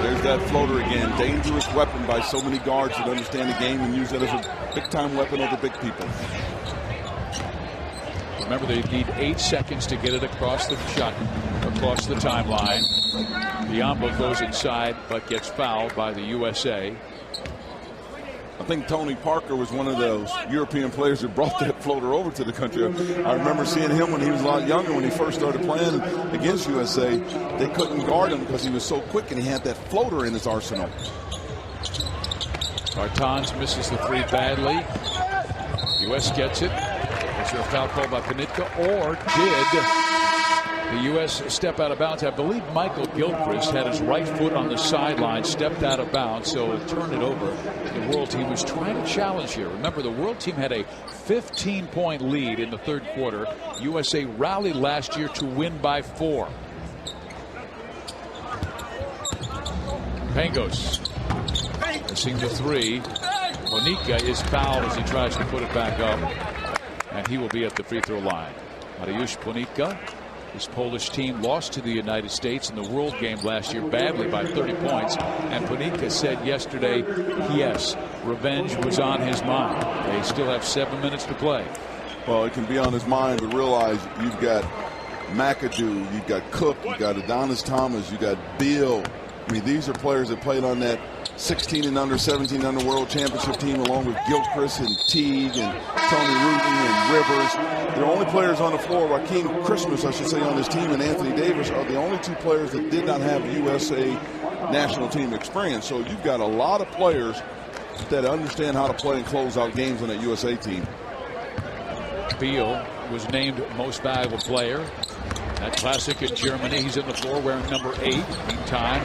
There's that floater again. Dangerous weapon by so many guards that understand the game and use that as a big-time weapon over big people. Remember, they need 8 seconds to get it across the shot, across the timeline. Biyombo goes inside, but gets fouled by the USA. I think Tony Parker was one of those European players that brought that floater over to the country. I remember seeing him when he was a lot younger, when he first started playing against USA. They couldn't guard him because he was so quick, and he had that floater in his arsenal. Bertans misses the three badly. U.S. gets it. Is there a foul call by Ponitka, or did the U.S. step out of bounds? I believe Michael Gilchrist had his right foot on the sideline, stepped out of bounds, so turned it over. The world team was trying to challenge here. Remember, the world team had a 15-point lead in the third quarter. USA rallied last year to win by 4. Pangos missing the three. Ponitka is fouled as he tries to put it back up, and he will be at the free throw line. Mariusz Ponitka. His Polish team lost to the United States in the World Game last year badly by 30 points. And Ponitka said yesterday, yes, revenge was on his mind. They still have 7 minutes to play. Well, it can be on his mind, but realize you've got McAdoo, you've got Cook, you've got Adonis Thomas, you've got Beal. I mean, these are players that played on that 16 and under, 17 under World Championship team, along with Gilchrist and Teague and Tony Rutan and Rivers. The only players on the floor, Raheem Christmas, I should say, on this team, and Anthony Davis are the only 2 players that did not have USA national team experience. So you've got a lot of players that understand how to play and close out games on that USA team. Beal was named most valuable player. That classic in Germany. He's on the floor wearing number 8. Meantime,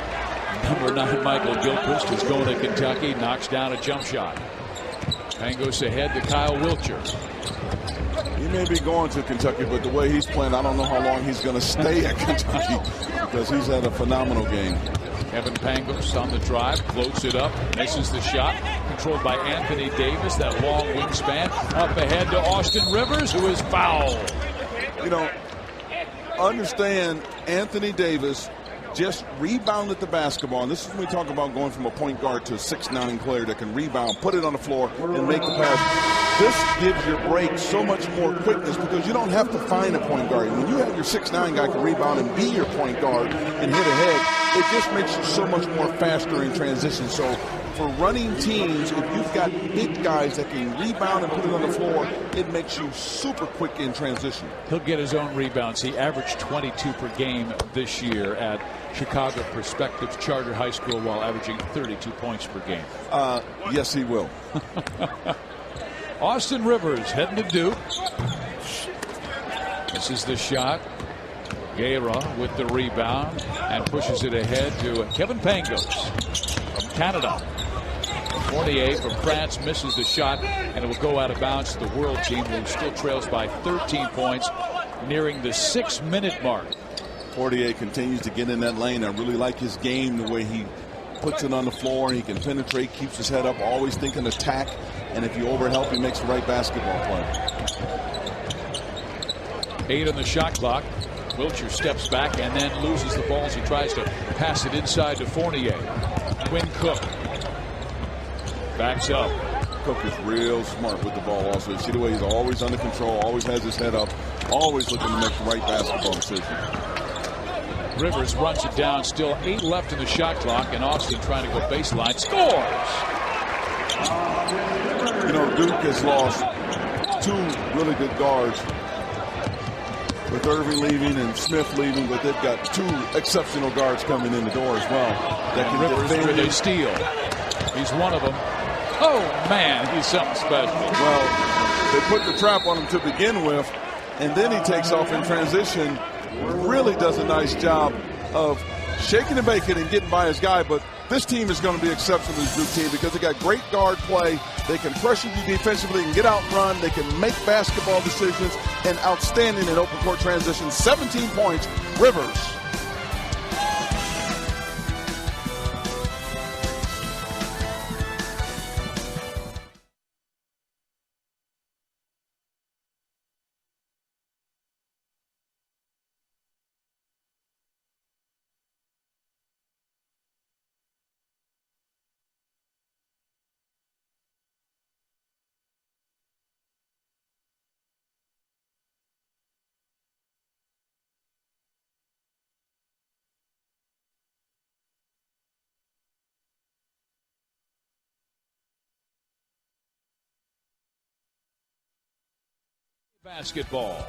number 9, Michael Gilchrist, is going to Kentucky, knocks down a jump shot. Pangos ahead to Kyle Wiltjer. He may be going to Kentucky, but the way he's playing, I don't know how long he's going to stay at Kentucky because he's had a phenomenal game. Kevin Pangos on the drive, floats it up, misses the shot. Controlled by Anthony Davis, that long wingspan. Up ahead to Austin Rivers, who is fouled. You know, understand Anthony Davis just rebounded the basketball. And this is when we talk about going from a point guard to a 6'9" player that can rebound, put it on the floor, and make the pass. This gives your break so much more quickness because you don't have to find a point guard. When you have your 6'9" guy can rebound and be your point guard and hit ahead, it just makes you so much more faster in transition. So for running teams, if you've got big guys that can rebound and put it on the floor, it makes you super quick in transition. He'll get his own rebounds. He averaged 22 per game this year at Chicago Perspective Charter High School while averaging 32 points per game. Yes, he will. Austin Rivers heading to Duke. This is the shot. Guerra with the rebound and pushes it ahead to Kevin Pangos from Canada. Fournier from France misses the shot, and it will go out of bounds to the world team, who still trails by 13 points, nearing the 6-minute mark. Fortier continues to get in that lane. I really like his game, the way he puts it on the floor. He can penetrate, keeps his head up, always thinking attack. And if you overhelp, he makes the right basketball play. 8 on the shot clock. Wiltjer steps back and then loses the ball as he tries to pass it inside to Fournier. Quinn Cook backs up. Cook is real smart with the ball also. You see the way he's always under control, always has his head up, always looking to make the right basketball decision. Rivers runs it down. Still 8 left in the shot clock, and Austin trying to go baseline. Scores! You know, Duke has lost 2 really good guards, with Irving leaving and Smith leaving, but they've got 2 exceptional guards coming in the door as well. That can Rivers with a steal. He's one of them. Oh, man, he's something special. Well, they put the trap on him to begin with, and then he takes off in transition. Really does a nice job of shaking and baking and getting by his guy, but this team is going to be exceptional, this Duke team, because they got great guard play. They can pressure you defensively and get out and run. They can make basketball decisions and outstanding in open court transition. 17 points, Rivers. Basketball.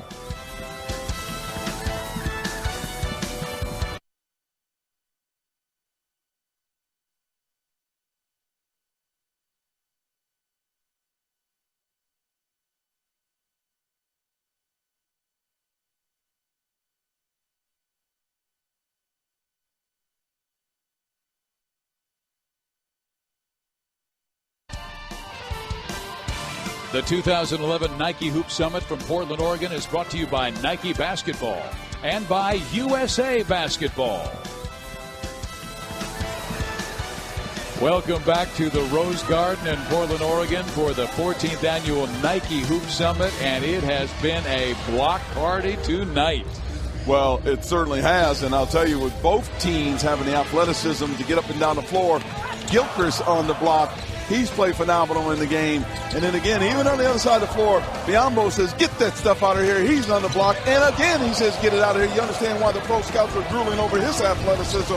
The 2011 Nike Hoop Summit from Portland, Oregon is brought to you by Nike Basketball and by USA Basketball. Welcome back to the Rose Garden in Portland, Oregon for the 14th annual Nike Hoop Summit, and it has been a block party tonight. Well, it certainly has, and I'll tell you, with both teams having the athleticism to get up and down the floor, Gilchrist on the block, he's played phenomenal in the game. And then again, even on the other side of the floor, Biyombo says, get that stuff out of here. He's on the block. And again, he says, get it out of here. You understand why the pro scouts are drooling over his athleticism.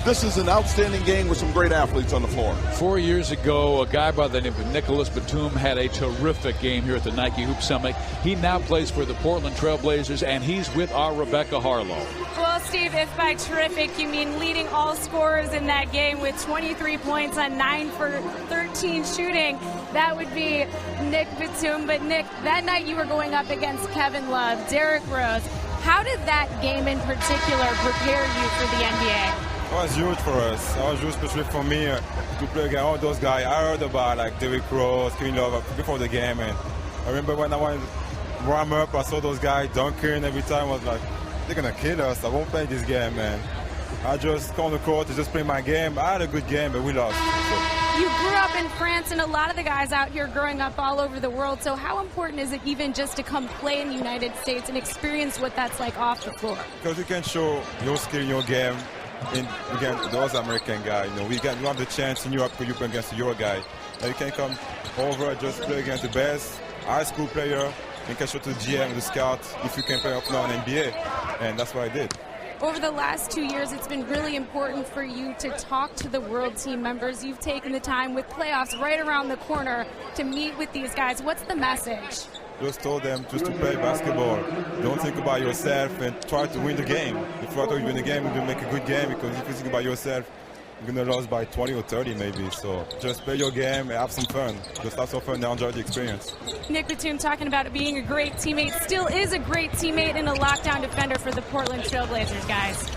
This is an outstanding game with some great athletes on the floor. 4 years ago, a guy by the name of Nicholas Batum had a terrific game here at the Nike Hoop Summit. He now plays for the Portland Trail Blazers, and he's with our Rebecca Harlow. Well, Steve, if by terrific you mean leading all scorers in that game with 23 points on 9 for 13 shooting, that would be Nick Batum. But, Nick, that night you were going up against Kevin Love, Derrick Rose. How did that game in particular prepare you for the NBA? It was huge for us. It was huge, especially for me, to play against all those guys. I heard about like Derrick Rose, Kevin Love before the game, and I remember when I went warm up, I saw those guys dunking every time. I was like, they're gonna kill us. I won't play this game, man. I just come on the court to just play my game. I had a good game, but we lost. You grew up in France, and a lot of the guys out here growing up all over the world. So how important is it even just to come play in the United States and experience what that's like off the floor? Because you can show your skill in your game. Against those American guys, you have the chance in Europe to play against your guy. And you can come over, just play against the best high school player. You can show to the GM, the scout, if you can play up now in NBA. And that's what I did. Over the last 2 years, it's been really important for you to talk to the world team members. You've taken the time with playoffs right around the corner to meet with these guys. What's the message? Just told them just to play basketball. Don't think about yourself and try to win the game. If you try to win the game, you're going to make a good game, because if you think about yourself, you're going to lose by 20 or 30 maybe. So just play your game and have some fun. Just have some fun and enjoy the experience. Nick Batum talking about being a great teammate, still is a great teammate and a lockdown defender for the Portland Trail Blazers, guys.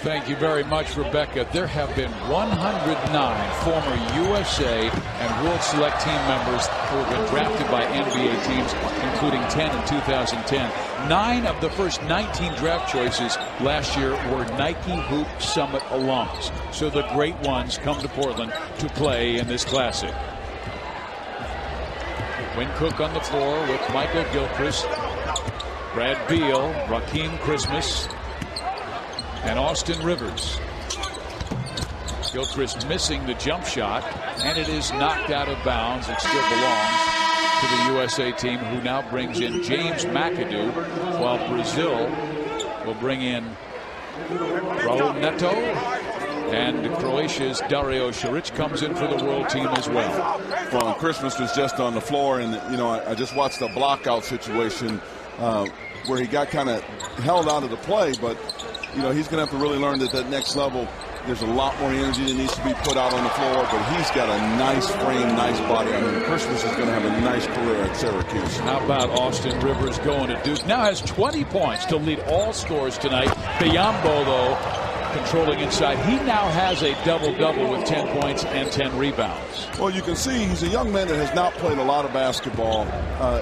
Thank you very much, Rebecca. There have been 109 former USA and World Select Team members who have been drafted by NBA teams, including 10 in 2010. 9 of the first 19 draft choices last year were Nike Hoop Summit alums. So the great ones come to Portland to play in this classic. Win Cook on the floor with Michael Gilchrist, Brad Beal, Rakeem Christmas, and Austin Rivers. Gilchrist missing the jump shot, and it is knocked out of bounds. It still belongs to the USA team, who now brings in James McAdoo, while Brazil will bring in Raul Neto, and Croatia's Dario Šarić comes in for the world team as well. Well, Christmas was just on the floor, and I just watched the block out situation where he got kind of held out of the play, but he's going to have to really learn that next level, there's a lot more energy that needs to be put out on the floor, but he's got a nice frame, nice body. I mean, Christmas is going to have a nice career at Syracuse. How about Austin Rivers going to Duke? Now has 20 points to lead all scores tonight. Biyombo, though, controlling inside. He now has a double-double with 10 points and 10 rebounds. Well, you can see he's a young man that has not played a lot of basketball.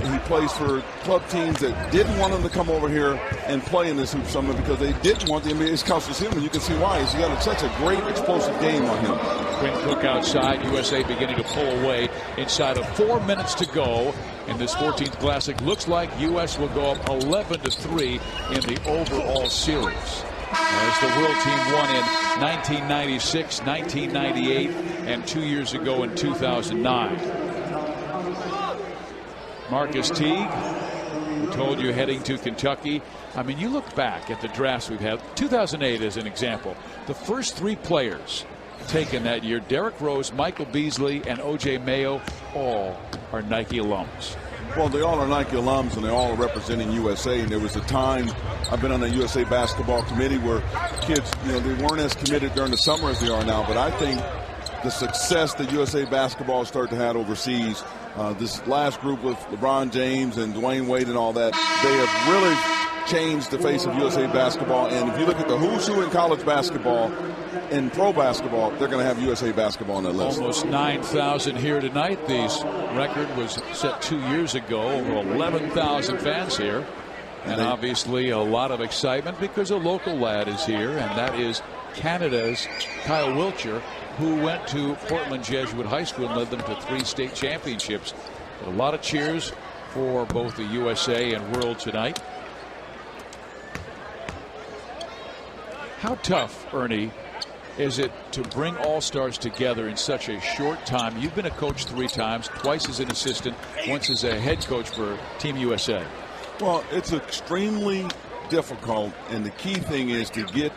He plays for club teams that didn't want him to come over here and play in this Hoop Summit because they didn't want the NBA scouts to see him, and you can see why. He's got such a great explosive game on him. Quinn Cook outside. USA beginning to pull away inside of 4 minutes to go in this 14th Classic. Looks like U.S. will go up 11-3 in the overall series, as the world team won in 1996, 1998, and 2 years ago in 2009. Marcus Teague, who told you heading to Kentucky. I mean, you look back at the drafts we've had. 2008 as an example. The first 3 players taken that year, Derrick Rose, Michael Beasley, and O.J. Mayo, all are Nike alums. Well, they all are Nike alums, and they all are representing USA. And there was a time, I've been on the USA basketball committee, where kids, they weren't as committed during the summer as they are now. But I think the success that USA basketball started to have overseas, this last group with LeBron James and Dwayne Wade and all that, they have really changed the face of USA basketball. And if you look at the who's who in college basketball and pro basketball, they're going to have USA basketball on that list. Almost 9,000 here tonight. This record was set 2 years ago. Over 11,000 fans here. And obviously a lot of excitement because a local lad is here, and that is Canada's Kyle Wiltjer, who went to Portland Jesuit High School and led them to 3 state championships. A lot of cheers for both the USA and world tonight. How tough, Ernie, is it to bring all-stars together in such a short time? You've been a coach 3 times, twice as an assistant, once as a head coach for Team USA. Well, it's extremely difficult, and the key thing is to get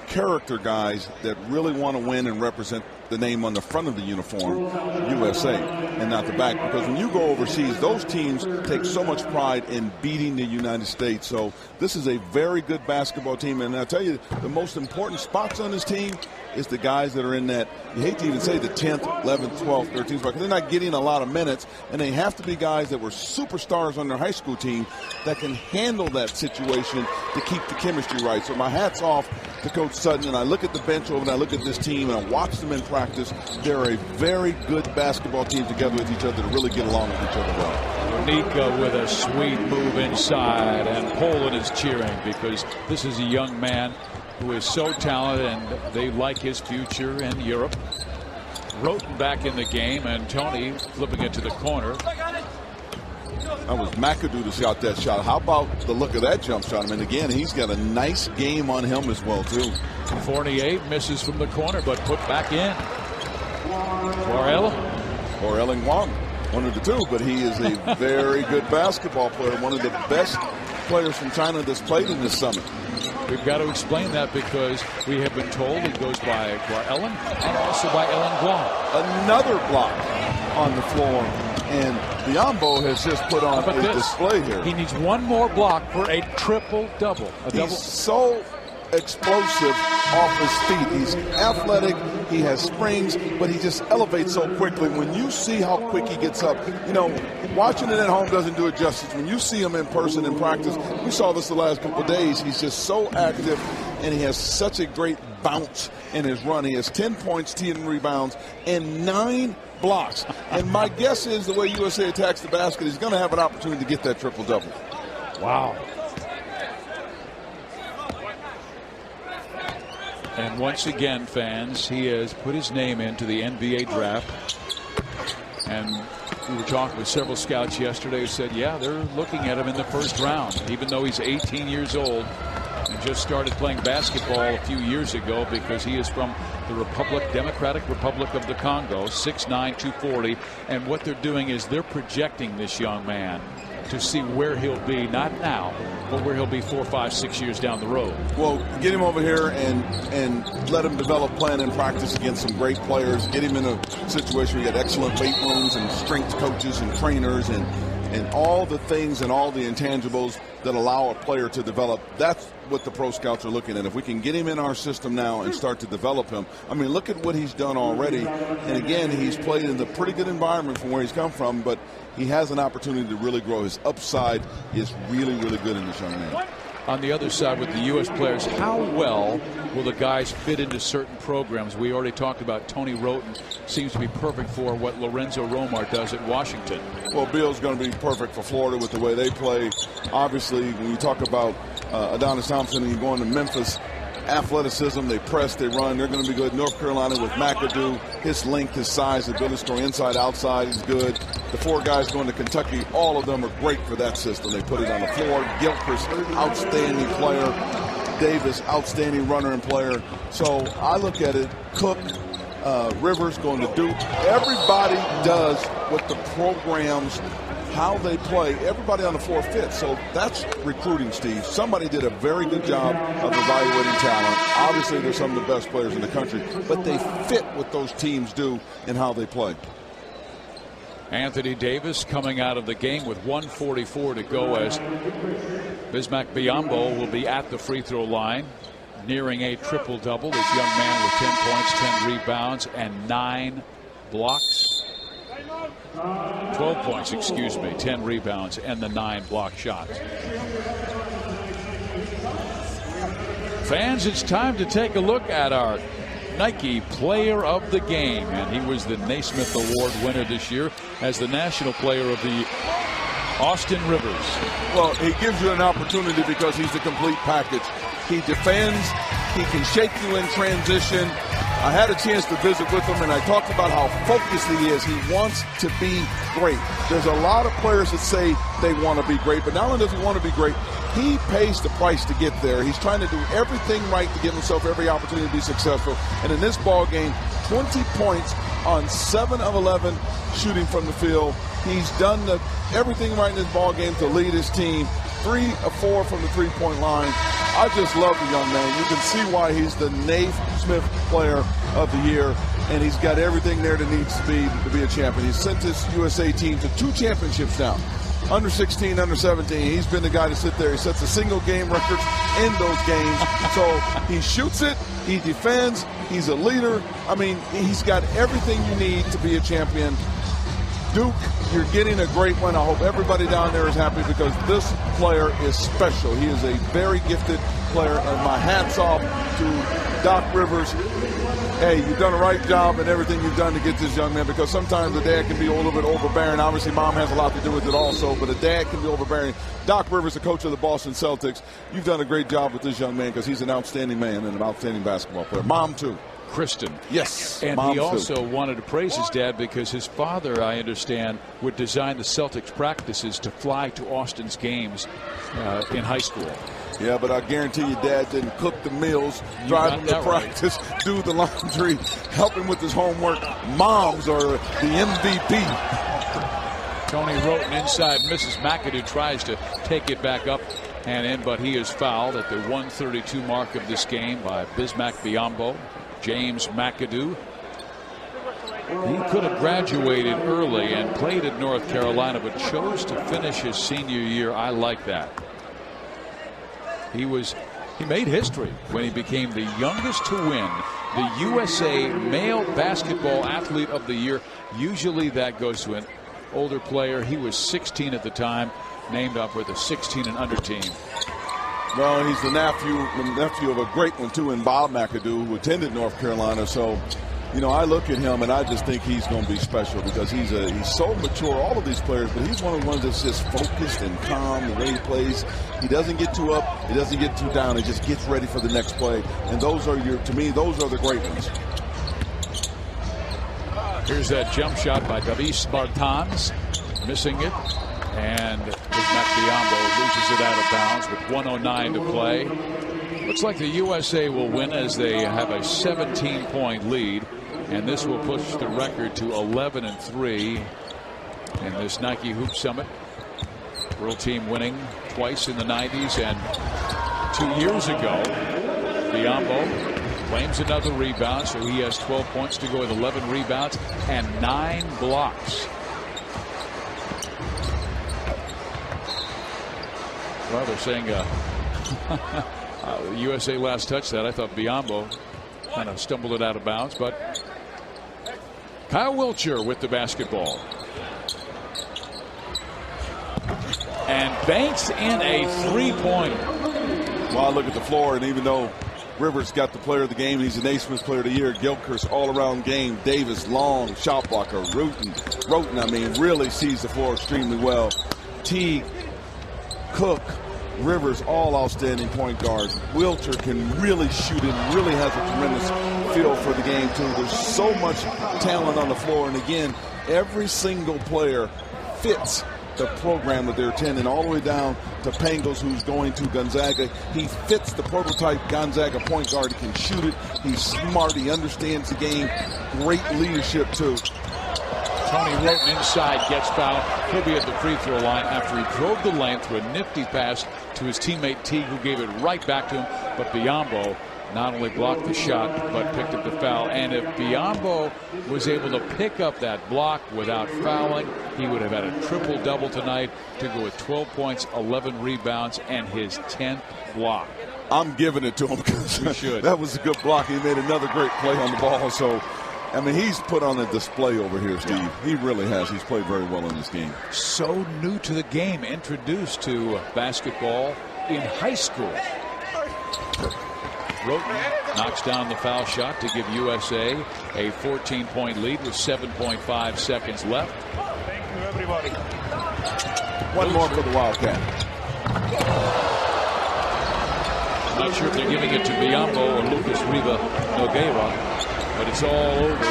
character guys that really want to win and represent the name on the front of the uniform, USA, and not the back. Because when you go overseas, those teams take so much pride in beating the United States. So this is a very good basketball team. And I tell you, the most important spots on this team is the guys that are in that, you hate to even say the 10th, 11th, 12th, 13th spot, because they're not getting a lot of minutes, and they have to be guys that were superstars on their high school team that can handle that situation to keep the chemistry right. So my hat's off to Coach Sutton, and I look at the bench over and I look at this team and I watch them in practice. They're a very good basketball team together with each other to really get along with each other well. Ponitka with a sweet move inside, and Poland is cheering because this is a young man who is so talented, and they like his future in Europe. Roten back in the game, and Tony flipping it to the corner. That was McAdoo that got that shot. How about the look of that jump shot? I mean, again, he's got a nice game on him as well, too. Fournier misses from the corner, but put back in. Or Ellen Wong, one of the two, but he is a very good basketball player, one of the best players from China that's played in this summit. We've got to explain that because we have been told it goes by Ellen and also by Ellen Guang. Another block on the floor, and Biyombo has just put on a display here. He needs one more block for a triple-double. He's so explosive off his feet. He's athletic, he has springs, but he just elevates so quickly. When you see how quick he gets up, you know, watching it at home doesn't do it justice. When you see him in person in practice, we saw this the last couple of days, he's just so active, and he has such a great bounce in his run. He has 10 points, 10 rebounds, and 9 blocks. And my guess is the way USA attacks the basket, he's going to have an opportunity to get that triple-double. Wow. And once again, fans, he has put his name into the NBA draft. And we were talking with several scouts yesterday who said, yeah, they're looking at him in the first round, even though he's 18 years old and just started playing basketball a few years ago, because he is from the Democratic Republic of the Congo, 6'9", 240. And what they're doing is they're projecting this young man to see where he'll be, not now, but where he'll be 4, 5, 6 years down the road. Well, get him over here and let him develop plan and practice against some great players. Get him in a situation where you got excellent weight rooms and strength coaches and trainers and all the things and all the intangibles that allow a player to develop. That's what the pro scouts are looking at. If we can get him in our system now and start to develop him. I mean, look at what he's done already. And again, he's played in a pretty good environment from where he's come from, but he has an opportunity to really grow. His upside is really, really good in this young man. On the other side with the U.S. players, how well will the guys fit into certain programs? We already talked about Tony Roten seems to be perfect for what Lorenzo Romar does at Washington. Well, Bill's going to be perfect for Florida with the way they play. Obviously, when you talk about Adonis Thompson and you go into Memphis, athleticism, they press, they run, they're going to be good. North Carolina with McAdoo, his length, his size, the ability to score inside, outside is good. The 4 guys going to Kentucky, all of them are great for that system. They put it on the floor. Gilchrist, outstanding player. Davis, outstanding runner and player. So I look at it, Cook, Rivers going to Duke. Everybody does what the programs, how they play, everybody on the floor fits. So that's recruiting, Steve. Somebody did a very good job of evaluating talent. Obviously, they're some of the best players in the country, but they fit what those teams do and how they play. Anthony Davis coming out of the game with 1:44 to go as Bismack Biyombo will be at the free throw line, nearing a triple-double. This young man with 10 points, 10 rebounds, and 9 blocks. 12 points, excuse me, 10 rebounds, and the 9 block shots. Fans, it's time to take a look at our Nike Player of the Game, and he was the Naismith Award winner this year as the National Player of the Austin Rivers. Well, he gives you an opportunity because he's the complete package. He defends, he can shake you in transition. I had a chance to visit with him, and I talked about how focused he is. He wants to be great. There's a lot of players that say they want to be great, but not only does he want to be great, he pays the price to get there. He's trying to do everything right to give himself every opportunity to be successful. And in this ball game, 20 points on 7 of 11 shooting from the field. He's done everything right in this ball game to lead his team. 3 of 4 from the three-point line. I just love the young man. You can see why he's the Naismith Player of the Year, and he's got everything there that needs to be a champion. He's sent this USA team to 2 championships now. Under 16, under 17. He's been the guy to sit there. He sets a single game records in those games. So he shoots it, he defends, he's a leader. I mean, he's got everything you need to be a champion. Duke, you're getting a great one. I hope everybody down there is happy because this player is special. He is a very gifted player, and my hat's off to Doc Rivers. Hey, you've done a right job in everything you've done to get this young man, because sometimes the dad can be a little bit overbearing. Obviously, mom has a lot to do with it also, but a dad can be overbearing. Doc Rivers, the coach of the Boston Celtics, you've done a great job with this young man because he's an outstanding man and an outstanding basketball player. Mom, too. Kristen. Yes. And he also wanted to praise his dad because his father, I understand, would design the Celtics practices to fly to Austin's games in high school. Yeah, but I guarantee you Dad didn't cook the meals, drive him to practice, do the laundry, help him with his homework. Moms are the MVP. Tony Roten inside. Mrs. McAdoo tries to take it back up and in, but he is fouled at the 132 mark of this game by Bismack Biyombo. James McAdoo. He could have graduated early and played at North Carolina, but chose to finish his senior year. I like that. He was He made history when he became the youngest to win the USA Male Basketball Athlete of the Year. Usually that goes to an older player. He was 16 at the time, named up with a 16 and under team. Well, he's the nephew of a great one, too, in Bob McAdoo, who attended North Carolina. So, you know, I look at him and I just think he's going to be special because he's so mature, all of these players, but he's one of the ones that's just focused and calm the way he plays. He doesn't get too up, he doesn't get too down, he just gets ready for the next play. And those are to me, those are the great ones. Here's that jump shot by Davis Bartans, missing it. And Bismack Biyombo loses it out of bounds with 1:09 to play. Looks like the USA will win as they have a 17-point lead. And this will push the record to 11-3 in this Nike Hoop Summit. World team winning twice in the 90s and 2 years ago. Biyombo claims another rebound, so he has 12 points to go with 11 rebounds and 9 blocks. Well, they're saying USA last touched that. I thought Biyombo kind of stumbled it out of bounds, but Kyle Wiltjer with the basketball. And banks in a three-pointer. Well, I look at the floor, and even though Rivers got the player of the game, he's a Naismith player of the year. Gilchrist all-around game. Davis, long, shot blocker. Roten, I mean, really sees the floor extremely well. Teague, Cook, Rivers, all outstanding point guards. Wiltjer can really shoot it, really has a tremendous feel for the game, too. There's so much talent on the floor, and again, every single player fits the program that they're attending, all the way down to Pangos, who's going to Gonzaga. He fits the prototype Gonzaga point guard. He can shoot it. He's smart. He understands the game. Great leadership, too. Tony Roten inside gets fouled. He'll be at the free throw line after he drove the lane through a nifty pass to his teammate Teague, who gave it right back to him. But Biyombo not only blocked the shot, but picked up the foul. And if Biyombo was able to pick up that block without fouling, he would have had a triple-double tonight to go with 12 points, 11 rebounds, and his 10th block. I'm giving it to him because that was a good block. He made another great play on the ball. So, I mean, he's put on a display over here, Steve. Yeah. He really has. He's played very well in this game. So new to the game, introduced to basketball in high school. Roten knocks down the foul shot to give USA a 14-point lead with 7.5 seconds left. Thank you, everybody. One more for the Wildcat. I'm not sure if they're giving it to Biyombo or Lucas Riva Nogueira, but it's all over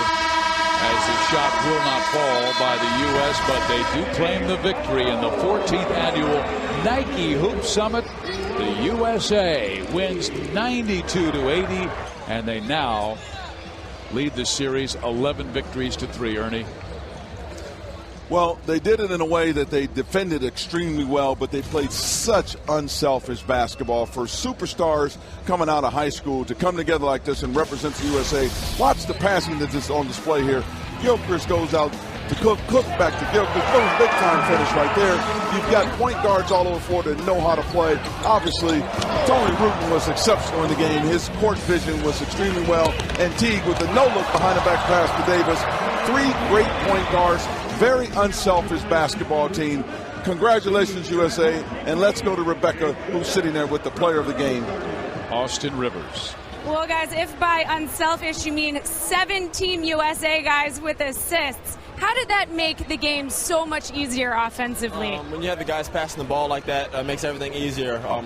as the shot will not fall by the U.S., but they do claim the victory in the 14th annual Nike Hoop Summit. The USA wins 92-80, and they now lead the series 11 victories to 3, Ernie. Well, they did it in a way that they defended extremely well, but they played such unselfish basketball. For superstars coming out of high school to come together like this and represent the USA. Watch the passing that's just on display here. Gilchrist goes out to Cook. Cook back to Gilchrist. Boom, big time finish right there. You've got point guards all over the floor that know how to play. Obviously, Tony Roten was exceptional in the game. His court vision was extremely well. And Teague with the no-look behind the back pass to Davis. 3 great point guards. Very unselfish basketball team. Congratulations, USA. And let's go to Rebecca, who's sitting there with the player of the game, Austin Rivers. Well, guys, if by unselfish you mean 17 USA guys with assists, how did that make the game so much easier offensively? When you have the guys passing the ball like that, it makes everything easier. All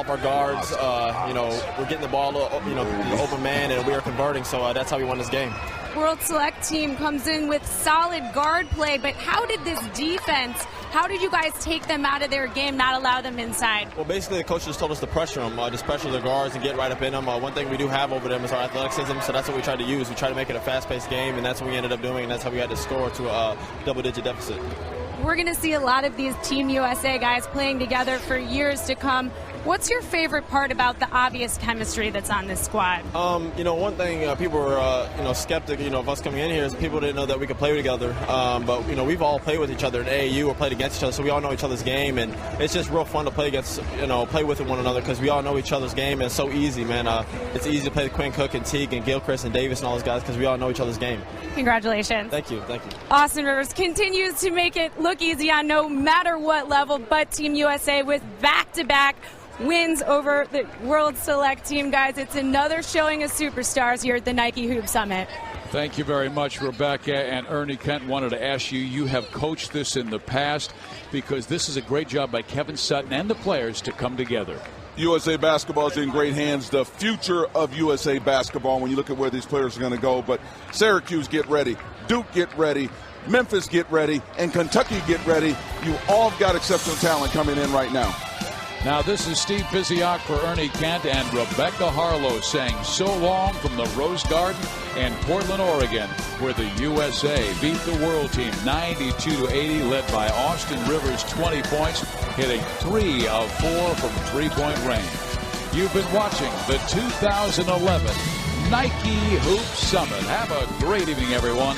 of our guards, we're getting the ball, the open man, and we are converting. So that's how we won this game. World Select team comes in with solid guard play, but how did this defense, how did you guys take them out of their game, not allow them inside? Well, basically the coaches told us to pressure them, just pressure the guards and get right up in them. One thing we do have over them is our athleticism, so that's what we tried to use. We tried to make it a fast-paced game, and that's what we ended up doing, and that's how we had to score to a double-digit deficit. We're going to see a lot of these Team USA guys playing together for years to come. What's your favorite part about the obvious chemistry that's on this squad? One thing people were, skeptic, of us coming in here is people didn't know that we could play together. But we've all played with each other in AAU or played against each other, so we all know each other's game, and it's just real fun to play against, play with one another because we all know each other's game, and it's so easy, man. It's easy to play with Quinn Cook and Teague and Gilchrist and Davis and all those guys because we all know each other's game. Congratulations. Thank you. Austin Rivers continues to make it look easy on no matter what level, but Team USA with back-to-back wins over the World Select Team. Guys, it's another showing of superstars here at the Nike Hoop Summit. Thank you very much, Rebecca. And Ernie Kent wanted to ask you, you have coached this in the past because this is a great job by Kevin Sutton and the players to come together. USA basketball is in great hands. The future of USA basketball, when you look at where these players are going to go. But Syracuse, get ready. Duke, get ready. Memphis, get ready. And Kentucky, get ready. You all got exceptional talent coming in right now. Now, this is Steve Biziak for Ernie Kent and Rebecca Harlow saying so long from the Rose Garden in Portland, Oregon, where the USA beat the world team 92-80, led by Austin Rivers, 20 points, hitting 3 of 4 from three-point range. You've been watching the 2011 Nike Hoop Summit. Have a great evening, everyone.